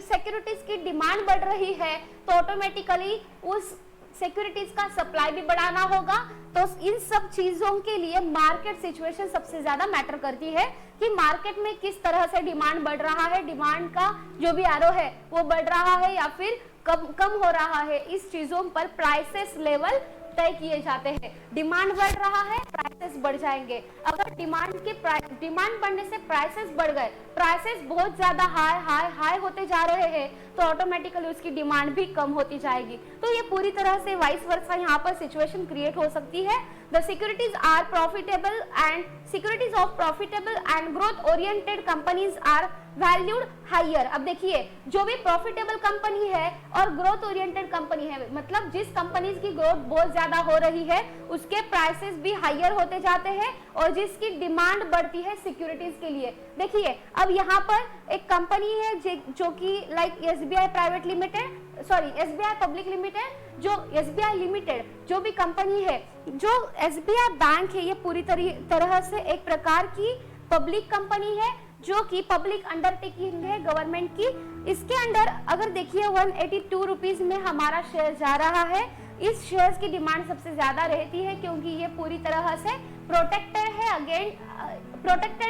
सिक्योरिटीज की डिमांड बढ़ रही है तो ऑटोमेटिकली उस सिक्योरिटीज का सप्लाई भी बढ़ाना होगा। तो इन सब चीजों के लिए मार्केट सिचुएशन सबसे ज्यादा मैटर करती है कि मार्केट में किस तरह से डिमांड बढ़ रहा है, डिमांड का जो भी एरो है वो बढ़ रहा है या फिर कम हो रहा है। इस चीजों पर प्राइसेस लेवल तय किए जाते हैं। डिमांड बढ़ रहा है, प्राइसेस बढ़ जाएंगे। अगर डिमांड बढ़ने से प्राइसेस बढ़ गए, प्राइसेस बहुत ज्यादा हाई होते जा रहे हैं तो ऑटोमेटिकली उसकी डिमांड भी कम होती जाएगी। तो ये पूरी तरह से वाइस वर्सा यहाँ पर सिचुएशन क्रिएट हो सकती है। The securities are profitable and securities of profitable and growth oriented companies are valued higher। अब देखिए जो भी प्रॉफिटेबल कंपनी है और ग्रोथ ओरिएंटेड कंपनी है, मतलब जिस कंपनीज की ग्रोथ बहुत ज्यादा हो रही है उसके प्राइसेस भी हायर होते जाते हैं और जिसकी डिमांड बढ़ती है सिक्योरिटीज के लिए। देखिए अब यहाँ पर एक कंपनी है जो कि like SBI private limited sorry SBI public limited, जो SBI लिमिटेड जो भी कंपनी है, जो SBI बैंक है, ये पूरी तरह से एक प्रकार की पब्लिक कंपनी है जो कि पब्लिक अंडरटेकिंग है गवर्नमेंट की। इसके अंडर अगर देखिए 182 रुपीज में हमारा शेयर जा रहा है। इस शेयर्स की डिमांड सबसे ज्यादा रहती है क्योंकि ये पूरी तरह से प्रोटेक्टेड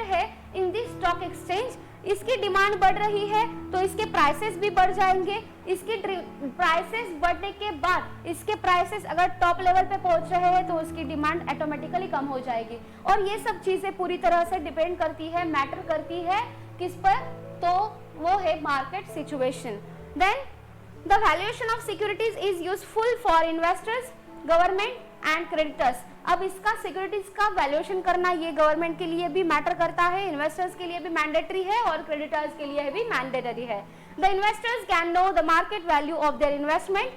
है इन दी स्टॉक एक्सचेंज। इसकी डिमांड बढ़ रही है तो इसके प्राइसेस भी बढ़ जाएंगे। इसके प्राइसेस बढ़ने के बाद इसके प्राइसेस अगर टॉप लेवल पे पहुंच रहे हैं तो उसकी डिमांड ऑटोमेटिकली कम हो जाएगी। और ये सब चीजें पूरी तरह से डिपेंड करती है, मैटर करती है किस पर, तो वो है market situation. Then the valuation of securities is useful for investors, government and creditors. अब इसका सिक्योरिटीज का वैल्यूएशन करना ये गवर्नमेंट के लिए भी मैटर करता है, इन्वेस्टर्स के लिए भी मैंडेटरी है और क्रेडिटर्स के लिए भी मैंडेटरी है। The investors can know the market value of their investment.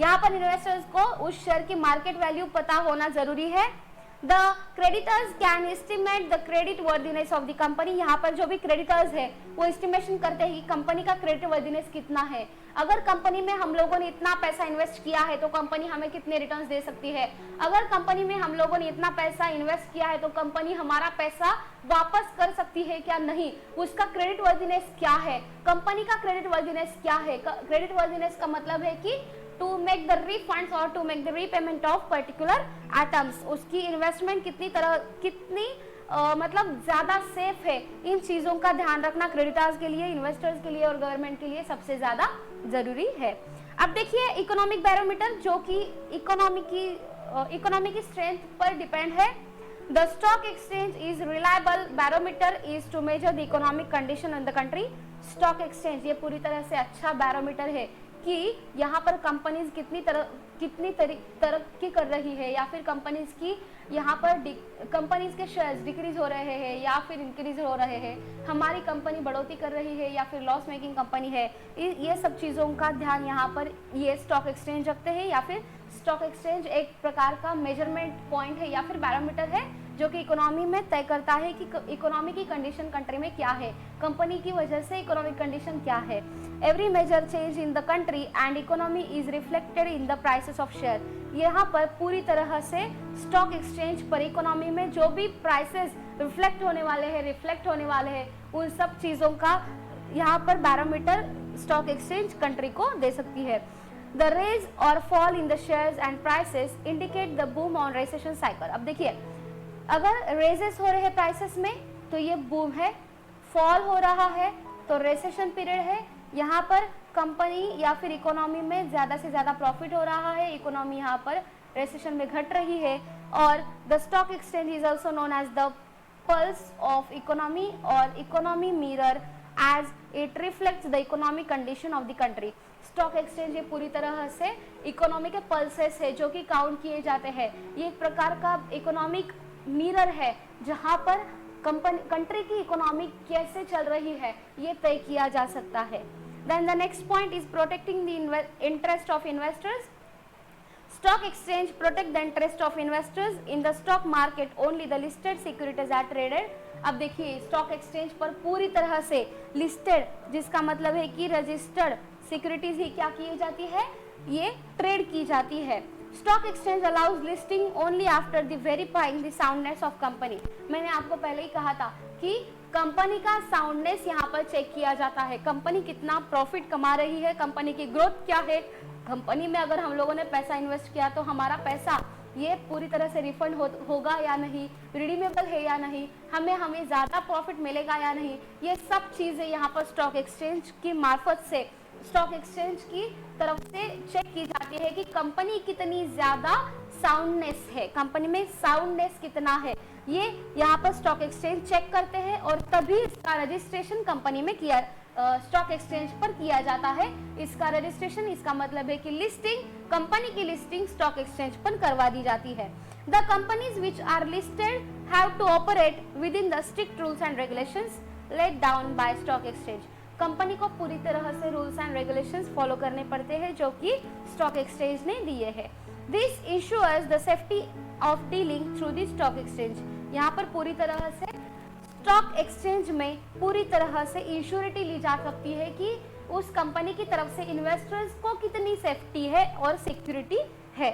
यहाँ पर इन्वेस्टर्स को उस शेयर की मार्केट वैल्यू पता होना जरूरी है। The creditors can estimate the credit worthiness of the company. यहाँ पर जो भी क्रेडिटर्स है वो एस्टिमेशन करते हैं कि कंपनी का क्रेडिट वर्दीनेस कितना है। अगर कंपनी में हम लोगों ने इतना पैसा इन्वेस्ट किया है तो कंपनी हमें कितने रिटर्न्स दे सकती है। अगर कंपनी में हम लोगों ने इतना पैसा इन्वेस्ट किया है तो कंपनी हमारा पैसा वापस कर सकती है क्या नहीं, उसका क्रेडिट वर्दीनेस क्या है, कंपनी का क्रेडिट वर्दीनेस क्या है। क्रेडिट वर्दीनेस का मतलब है कि टू मेक द रिफंड्स और to make the repayment of particular items. उसकी इन्वेस्टमेंट कितनी मतलब ज्यादा सेफ है, इन चीजों का ध्यान रखना क्रेडिटर्स के लिए, इन्वेस्टर्स के लिए और गवर्नमेंट के लिए सबसे ज्यादा जरूरी है। अब देखिए इकोनॉमिक बैरोमीटर जो कि इकोनॉमी की स्ट्रेंथ पर डिपेंड है। The stock exchange is reliable barometer is to measure the economic condition in the country. Stock exchange ये पूरी तरह से अच्छा बैरोमीटर है कि यहाँ पर कंपनीज कितनी तरक्की कर रही है या फिर कंपनीज की यहाँ पर कंपनीज के शेयर्स डिक्रीज हो रहे हैं या फिर इंक्रीज हो रहे हैं, हमारी कंपनी बढ़ोतरी कर रही है या फिर लॉस मेकिंग कंपनी है। ये सब चीज़ों का ध्यान यहाँ पर ये स्टॉक एक्सचेंज रखते हैं या फिर स्टॉक एक्सचेंज एक प्रकार का मेजरमेंट पॉइंट है या फिर बैरोमीटर है जो कि इकोनॉमी में तय करता है कि इकोनॉमी की कंडीशन कंट्री में क्या है, कंपनी की वजह से इकोनॉमिक कंडीशन क्या है। Every major change in the country and economy is reflected in the prices of share. यहाँ पर पूरी तरह से स्टॉक एक्सचेंज पर इकोनॉमी में जो भी प्राइसेस रिफ्लेक्ट होने वाले हैं उन सब चीज़ों का यहाँ पर बैरोमीटर स्टॉक एक्सचेंज कंट्री को दे सकती है। द रेज और fall in the shares and prices indicate the boom on recession cycle. अब देखिए अगर रेजेस हो रहे हैं प्राइसेस में तो ये बूम है, फॉल हो रहा है तो रिसेशन पीरियड है। यहाँ पर कंपनी या फिर इकोनॉमी में ज़्यादा से ज़्यादा प्रॉफिट हो रहा है, इकोनॉमी यहाँ पर रिसेशन में घट रही है। और the stock exchange is also known as the pulse of economy और economy mirror as it reflects the economic condition of the country. Stock exchange ये पूरी तरह से इकोनॉमी के पल्सेस है जो कि काउंट किए जाते हैं। ये एक प्रकार का इकोनॉमिक मिरर है जहाँ पर कंट्री की इकोनॉमी कैसे चल रही है ये तय किया जा सकता है। Then the next point is protecting the interest of investors. Stock exchange protect the interest of investors in the stock market. Only the listed securities are traded. अब देखिए स्टॉक एक्सचेंज पर पूरी तरह से लिस्टेड, जिसका मतलब है कि रजिस्टर्ड सिक्योरिटीज ही क्या की जाती है, ये ट्रेड की जाती है। Stock exchange allows listing only after the verifying the soundness of company. मैंने आपको पहले ही कहा था कि कंपनी का साउंडनेस यहाँ पर चेक किया जाता है, कंपनी कितना प्रॉफिट कमा रही है, कंपनी की ग्रोथ क्या है, कंपनी में अगर हम लोगों ने पैसा इन्वेस्ट किया तो हमारा पैसा ये पूरी तरह से रिफंड होगा या नहीं, रिडीमेबल है या नहीं, हमें ज़्यादा प्रॉफिट मिलेगा या नहीं। ये सब चीज़ें यहाँ पर स्टॉक एक्सचेंज की मार्फत से, स्टॉक एक्सचेंज की तरफ से चेक की जाती है कि कंपनी कितनी ज़्यादा साउंडनेस है, कंपनी में साउंडनेस कितना है, ये यहाँ पर स्टॉक एक्सचेंज चेक करते हैं और तभी इसका रजिस्ट्रेशन कंपनी में स्टॉक एक्सचेंज पर किया जाता है। इसका रजिस्ट्रेशन, इसका मतलब है कि लिस्टिंग, कंपनी की लिस्टिंग स्टॉक एक्सचेंज पर करवा दी जाती है। The companies which are listed have to operate within the strict rules and regulations let down by stock exchange. Company को पूरी तरह से रूल्स एंड रेगुलेशंस फॉलो करने पड़ते हैं जो कि स्टॉक एक्सचेंज ने दिए हैं। This ensures the safety of dealing through the stock exchange. यहाँ पर पूरी तरह से स्टॉक एक्सचेंज में पूरी तरह से इंश्योरिटी ली जा सकती है कि उस कंपनी की तरफ से इन्वेस्टर्स को कितनी सेफ्टी है और सिक्योरिटी है।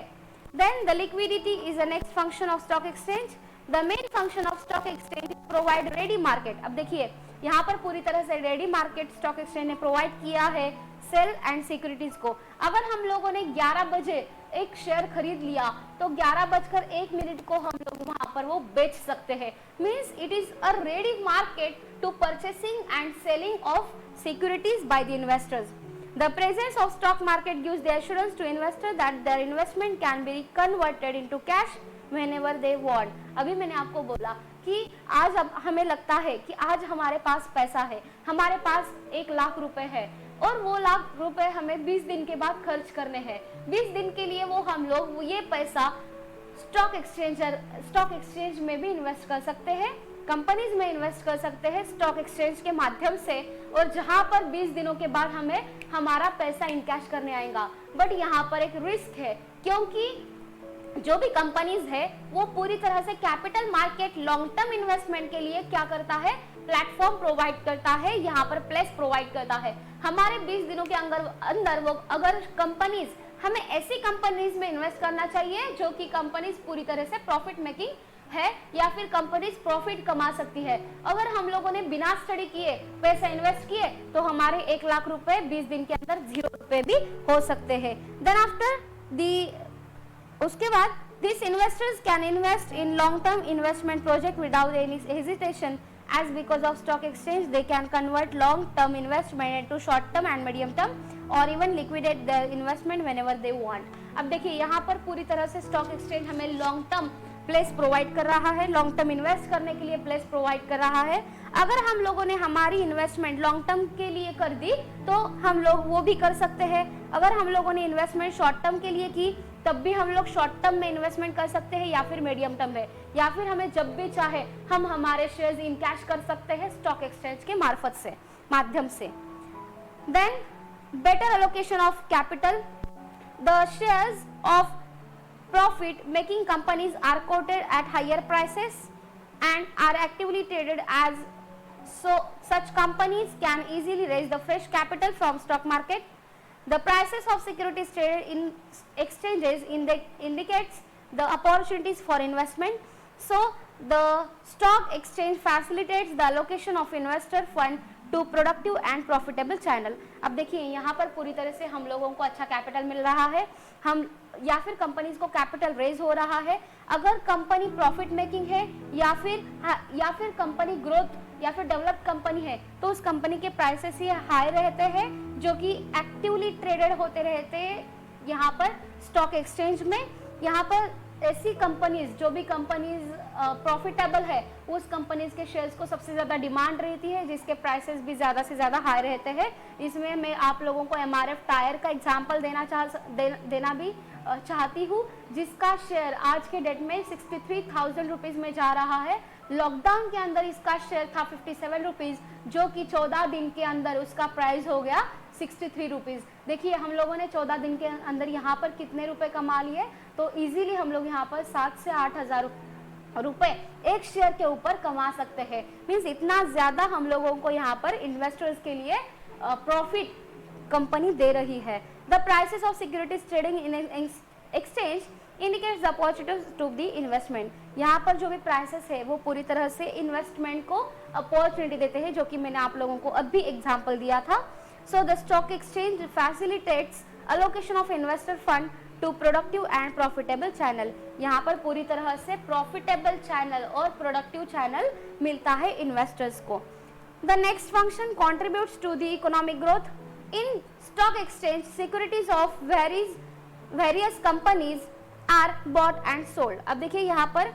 Then the liquidity is the next function of stock exchange. The main function of stock exchange provide ready market. अब देखिए यहाँ पर पूरी तरह से रेडी मार्केट स्टॉक एक्सचेंज ने प्रोवाइड किया है सेल एंड सिक्योरिटीज को। अगर हम लोगों ने 11 बजे एक शेयर खरीद लिया तो 11:01 को हम लोग वहां पर वो बेच सकते हैं। Means it is a ready market to purchasing and selling of securities by the investors. The presence of stock market gives the assurance to investor that their investment can be converted into cash whenever they want. अभी मैंने आपको बोला कि आज अब हमें लगता है कि आज हमारे पास पैसा है, हमारे पास 1 लाख रुपए है और वो लाख रुपए हमें 20 दिन के बाद खर्च करने हैं। 20 दिन के लिए वो हम लोग ये पैसा स्टॉक एक्सचेंज में भी इन्वेस्ट कर सकते हैं, कंपनीज में इन्वेस्ट कर सकते हैं स्टॉक एक्सचेंज के माध्यम से, और जहां पर 20 दिनों के बाद हमें हमारा पैसा इनकैश करने आएगा। बट यहाँ पर एक रिस्क है, क्योंकि जो भी कंपनीज है वो पूरी तरह से capital market long term investment के लिए क्या करता है, प्लेटफॉर्म प्रोवाइड करता है, यहाँ पर प्लेस प्रोवाइड करता है। हमारे 20 दिनों के अंदर वो अगर कंपनीज, हमें ऐसी कंपनीज में इन्वेस्ट करना चाहिए जो कि कंपनीज पूरी तरह से प्रॉफिट मेकिंग है या फिर कंपनीज प्रॉफिट कमा सकती है। अगर हम लोगों ने बिना स्टडी किए पैसा इन्वेस्ट किए तो हमारे 1 लाख रुपए 20 दिन के अंदर 0 रुपए भी हो सकते हैं। देन आफ्टर दी उसके बाद this investors can invest in long term investment project without any hesitation as because of stock exchange they can convert long term investment into short term and medium term or even liquidate their investment whenever they want। अब देखिए यहाँ पर पूरी तरह से stock exchange हमें long term place provide कर रहा है, लॉन्ग टर्म इन्वेस्ट करने के लिए प्लेस प्रोवाइड कर रहा है। अगर हम लोगों ने हमारी इन्वेस्टमेंट लॉन्ग टर्म के लिए कर दी तो हम लोग वो भी कर सकते हैं। अगर हम लोगों ने इन्वेस्टमेंट शॉर्ट टर्म के लिए की तब भी हम लोग शॉर्ट टर्म में इन्वेस्टमेंट कर सकते हैं या फिर मीडियम टर्म है, या फिर हमें जब भी चाहे हम हमारे शेयर्स इन कैश कर सकते हैं स्टॉक एक्सचेंज के माध्यम से। Then better allocation of capital. The shares of profit making companies are quoted at higher prices and are actively traded as so such companies can easily raise the fresh capital from stock market. The prices of securities traded in exchanges indicates the opportunities for investment. So the stock exchange facilitates the allocation of investor fund to productive and profitable channel। अब देखिए यहाँ पर पूरी तरह से हम लोगों को अच्छा कैपिटल मिल रहा है, हम या फिर कंपनीज को कैपिटल रेज हो रहा है। अगर कंपनी प्रॉफिट मेकिंग है या फिर कंपनी ग्रोथ या फिर डेवलप्ड कंपनी है तो उस कंपनी के प्राइसेस ही हाई रहते हैं जो कि एक्टिवली ट्रेडेड होते रहते हैं यहाँ पर स्टॉक एक्सचेंज में। यहाँ पर ऐसी कंपनीज, जो भी कंपनीज प्रॉफिटेबल है उस कंपनीज के शेयर्स को सबसे ज्यादा डिमांड रहती है, जिसके प्राइसेस भी ज्यादा से ज्यादा हाई रहते हैं। इसमें मैं आप लोगों को एमआरएफ टायर का एग्जांपल देना भी चाहती हूँ, जिसका शेयर आज के डेट में 63,000 रुपीज में जा रहा है। लॉकडाउन के अंदर इसका शेयर था 57 रुपीज, जो कि 14 दिन के अंदर उसका प्राइस हो गया 63 रुपीज। देखिए हम लोगों ने 14 दिन के अंदर यहाँ पर कितने रुपए कमा लिए, तो इजीली हम लोग यहाँ पर 7 से 8 हजार रुपए एक शेयर के ऊपर कमा सकते हैं। मीन्स इतना ज्यादा हम लोगों को यहाँ पर इन्वेस्टर्स के लिए प्रॉफिट कंपनी दे रही है। The prices of securities trading in exchange indicates the opportunities to the investment. यहाँ पर जो भी प्राइसेस है वो पूरी तरह से इन्वेस्टमेंट को अपॉर्चुनिटी देते हैं, जो कि मैंने आप लोगों को अभी एग्जाम्पल दिया था। So the stock exchange facilitates allocation of investor fund to productive and profitable channel। यहाँ पर पूरी तरह से profitable channel और productive channel मिलता है investors को। The next function contributes to the economic growth। In stock exchange, securities of various companies are bought and sold। अब देखिए यहाँ पर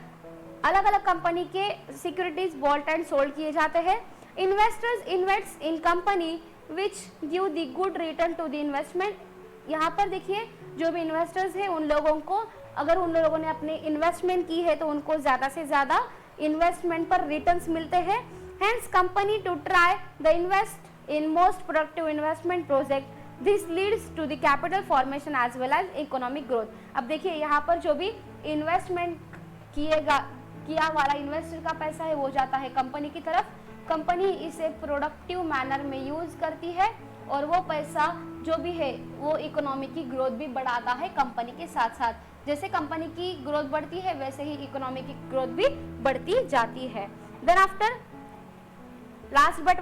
अलग अलग कंपनी के सिक्योरिटीज बॉट एंड सोल्ड किए जाते हैं। Investors invest in company which give the good return to the investment। यहाँ पर देखिए जो भी इन्वेस्टर्स हैं उन लोगों को, अगर उन लोगों ने अपने इन्वेस्टमेंट की है तो उनको ज्यादा से ज्यादा इन्वेस्टमेंट पर रिटर्न्स मिलते हैं। Hence company to try the invest in most productive investment project। This leads to the capital formation as well as economic growth। अब देखिए यहाँ पर जो भी इन्वेस्टमेंट किया वाला इन्वेस्टर का पैसा है वो जाता है कंपनी की तरफ, कंपनी इसे प्रोडक्टिव मैनर में यूज करती है और वो पैसा जो भी है वो इकोनॉमी की ग्रोथ भी बढ़ाता है कंपनी के साथ साथ। जैसे कंपनी की ग्रोथ बढ़ती है वैसे ही इकोनॉमी की ग्रोथ भी बढ़ती जाती है। Then after last but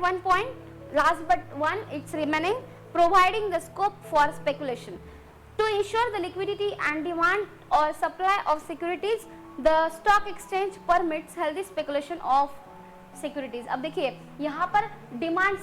one it's remaining providing the scope for speculation to ensure the liquidity and demand or supply of securities. The stock exchange permits healthy speculation of securities. अब देखिए यहाँ पर demand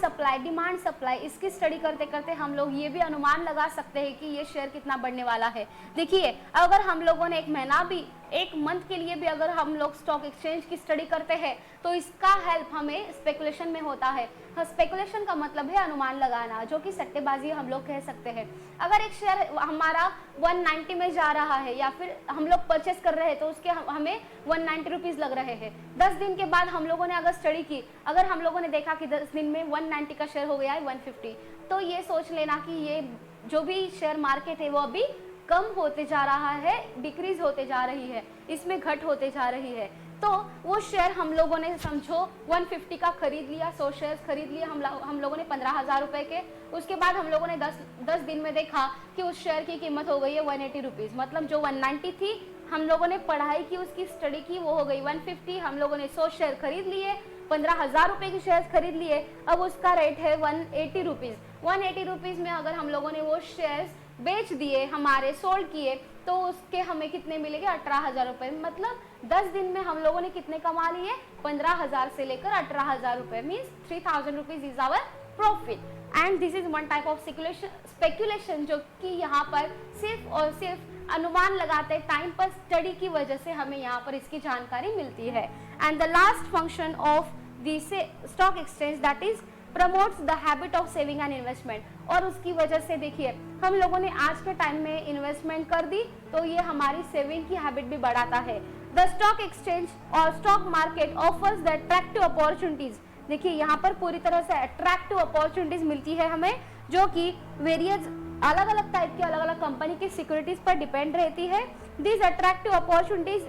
supply इसकी study करते करते हम लोग ये भी अनुमान लगा सकते हैं कि ये शेयर कितना बढ़ने वाला है। देखिए अगर हम लोगों ने एक मंथ के लिए भी अगर हम लोग स्टॉक एक्सचेंज की स्टडी करते हैं तो इसका हेल्प हमें स्पेकुलेशन में होता है। स्पेकुलेशन का मतलब है अनुमान लगाना, जो कि सट्टेबाजी हम लोग कह सकते हैं। अगर एक शेयर हमारा 190 में जा रहा है या फिर हम लोग परचेस कर रहे हैं तो उसके हमें 190 रुपीज लग रहे हैं। 10 दिन के बाद हम लोगों ने अगर स्टडी की, अगर हम लोगों ने देखा कि 10 दिन में 190 का शेयर हो गया है 150, तो ये सोच लेना कि ये जो भी शेयर मार्केट है वो अभी कम होते जा रहा है, डिक्रीज होते जा रही है, इसमें घट होते जा रही है। तो वो शेयर हम लोगों ने समझो 150 का खरीद लिया, 100 शेयर खरीद लिए हम लोगों ने 15,000 रुपए के। उसके बाद हम लोगों ने 10 दिन में देखा कि उस शेयर की कीमत हो गई है 180 रुपीज, मतलब जो 190 थी हम लोगों ने पढ़ाई की, उसकी स्टडी की, वो हो गई 150। हम लोगों ने 100 शेयर खरीद लिए, 15,000 रुपए के शेयर खरीद लिए, अब उसका रेट है 180 रुपीज। 180 रुपीज में अगर हम लोगों ने वो शेयर्स बेच दिए, हमारे सोल्ड किए, तो उसके हमें कितने मिलेंगे 18,000 रुपए। मतलब 10 दिन में हम लोगों ने कितने कमा लिए, 15,000 से लेकर 18,000 रुपए, means 3,000 rupees is our profit. And this is one type of speculation, जो कि यहाँ पर सिर्फ और सिर्फ अनुमान लगाते टाइम पर स्टडी की वजह से हमें यहाँ पर इसकी जानकारी मिलती है। And the last function of the stock exchange that is promotes the habit of saving and investment. और उसकी वजह से देखिए हम लोगों ने आज के टाइम में इन्वेस्टमेंट कर दी तो ये हमारी सेविंग की हैबिट भी बढ़ाता है। द स्टॉक एक्सचेंज और stock market offers the attractive opportunities. देखिए यहाँ पर पूरी तरह से अट्रैक्टिव अपॉर्चुनिटीज मिलती है हमें, जो कि वेरियस अलग अलग टाइप की अलग अलग कंपनी की सिक्योरिटीज पर डिपेंड रहती है। This attractive opportunities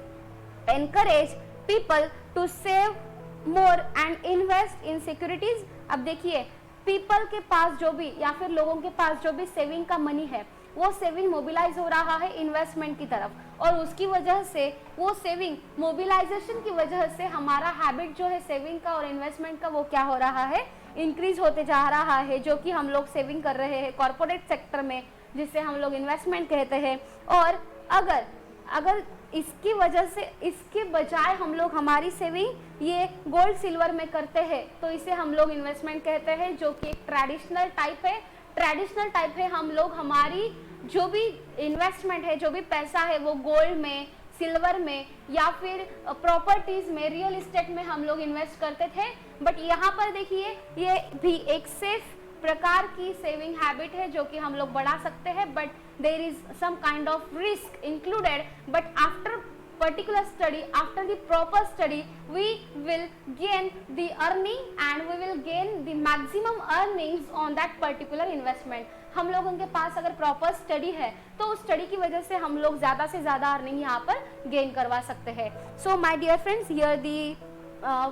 encourage people to save more and invest in securities. अब देखिए पीपल के पास जो भी या फिर लोगों के पास जो भी सेविंग का मनी है वो सेविंग मोबिलाइज हो रहा है इन्वेस्टमेंट की तरफ, और उसकी वजह से वो सेविंग मोबिलाइजेशन की वजह से हमारा हैबिट जो है सेविंग का और इन्वेस्टमेंट का वो क्या हो रहा है, इंक्रीज होते जा रहा है। जो कि हम लोग सेविंग कर रहे हैं कॉर्पोरेट सेक्टर में, जिसे हम लोग इन्वेस्टमेंट कहते हैं। और अगर इसकी वजह से इसके बजाय हम लोग हमारी सेविंग ये गोल्ड सिल्वर में करते हैं तो इसे हम लोग इन्वेस्टमेंट कहते हैं, जो कि एक ट्रेडिशनल टाइप है। हम लोग हमारी जो भी इन्वेस्टमेंट है, जो भी पैसा है वो गोल्ड में, सिल्वर में या फिर प्रॉपर्टीज में, रियल इस्टेट में हम लोग इन्वेस्ट करते थे। बट यहाँ पर देखिए ये भी एक सेफ प्रकार की सेविंग हैबिट है जो कि हम लोग बढ़ा सकते हैं, but there is some kind of risk included. But after particular study, after the proper study, we will gain the earning and we will gain the maximum earnings on that particular investment. हम लोगों के पास अगर proper study है तो उस study की वजह से हम लोग ज़्यादा से ज़्यादा अर्निंग यहाँ पर गेन करवा सकते हैं। So my dear friends, here the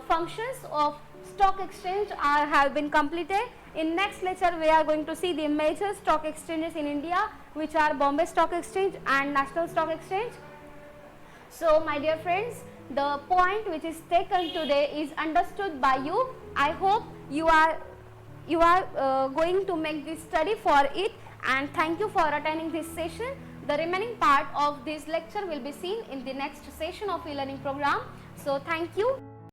functions of stock exchange have been completed. In next lecture we are going to see the major stock exchanges in India, which are Bombay Stock Exchange and National Stock Exchange. So my dear friends, the point which is taken today is understood by you. I hope you are going to make this study for it, and thank you for attending this session. The remaining part of this lecture will be seen in the next session of e-learning program. So thank you.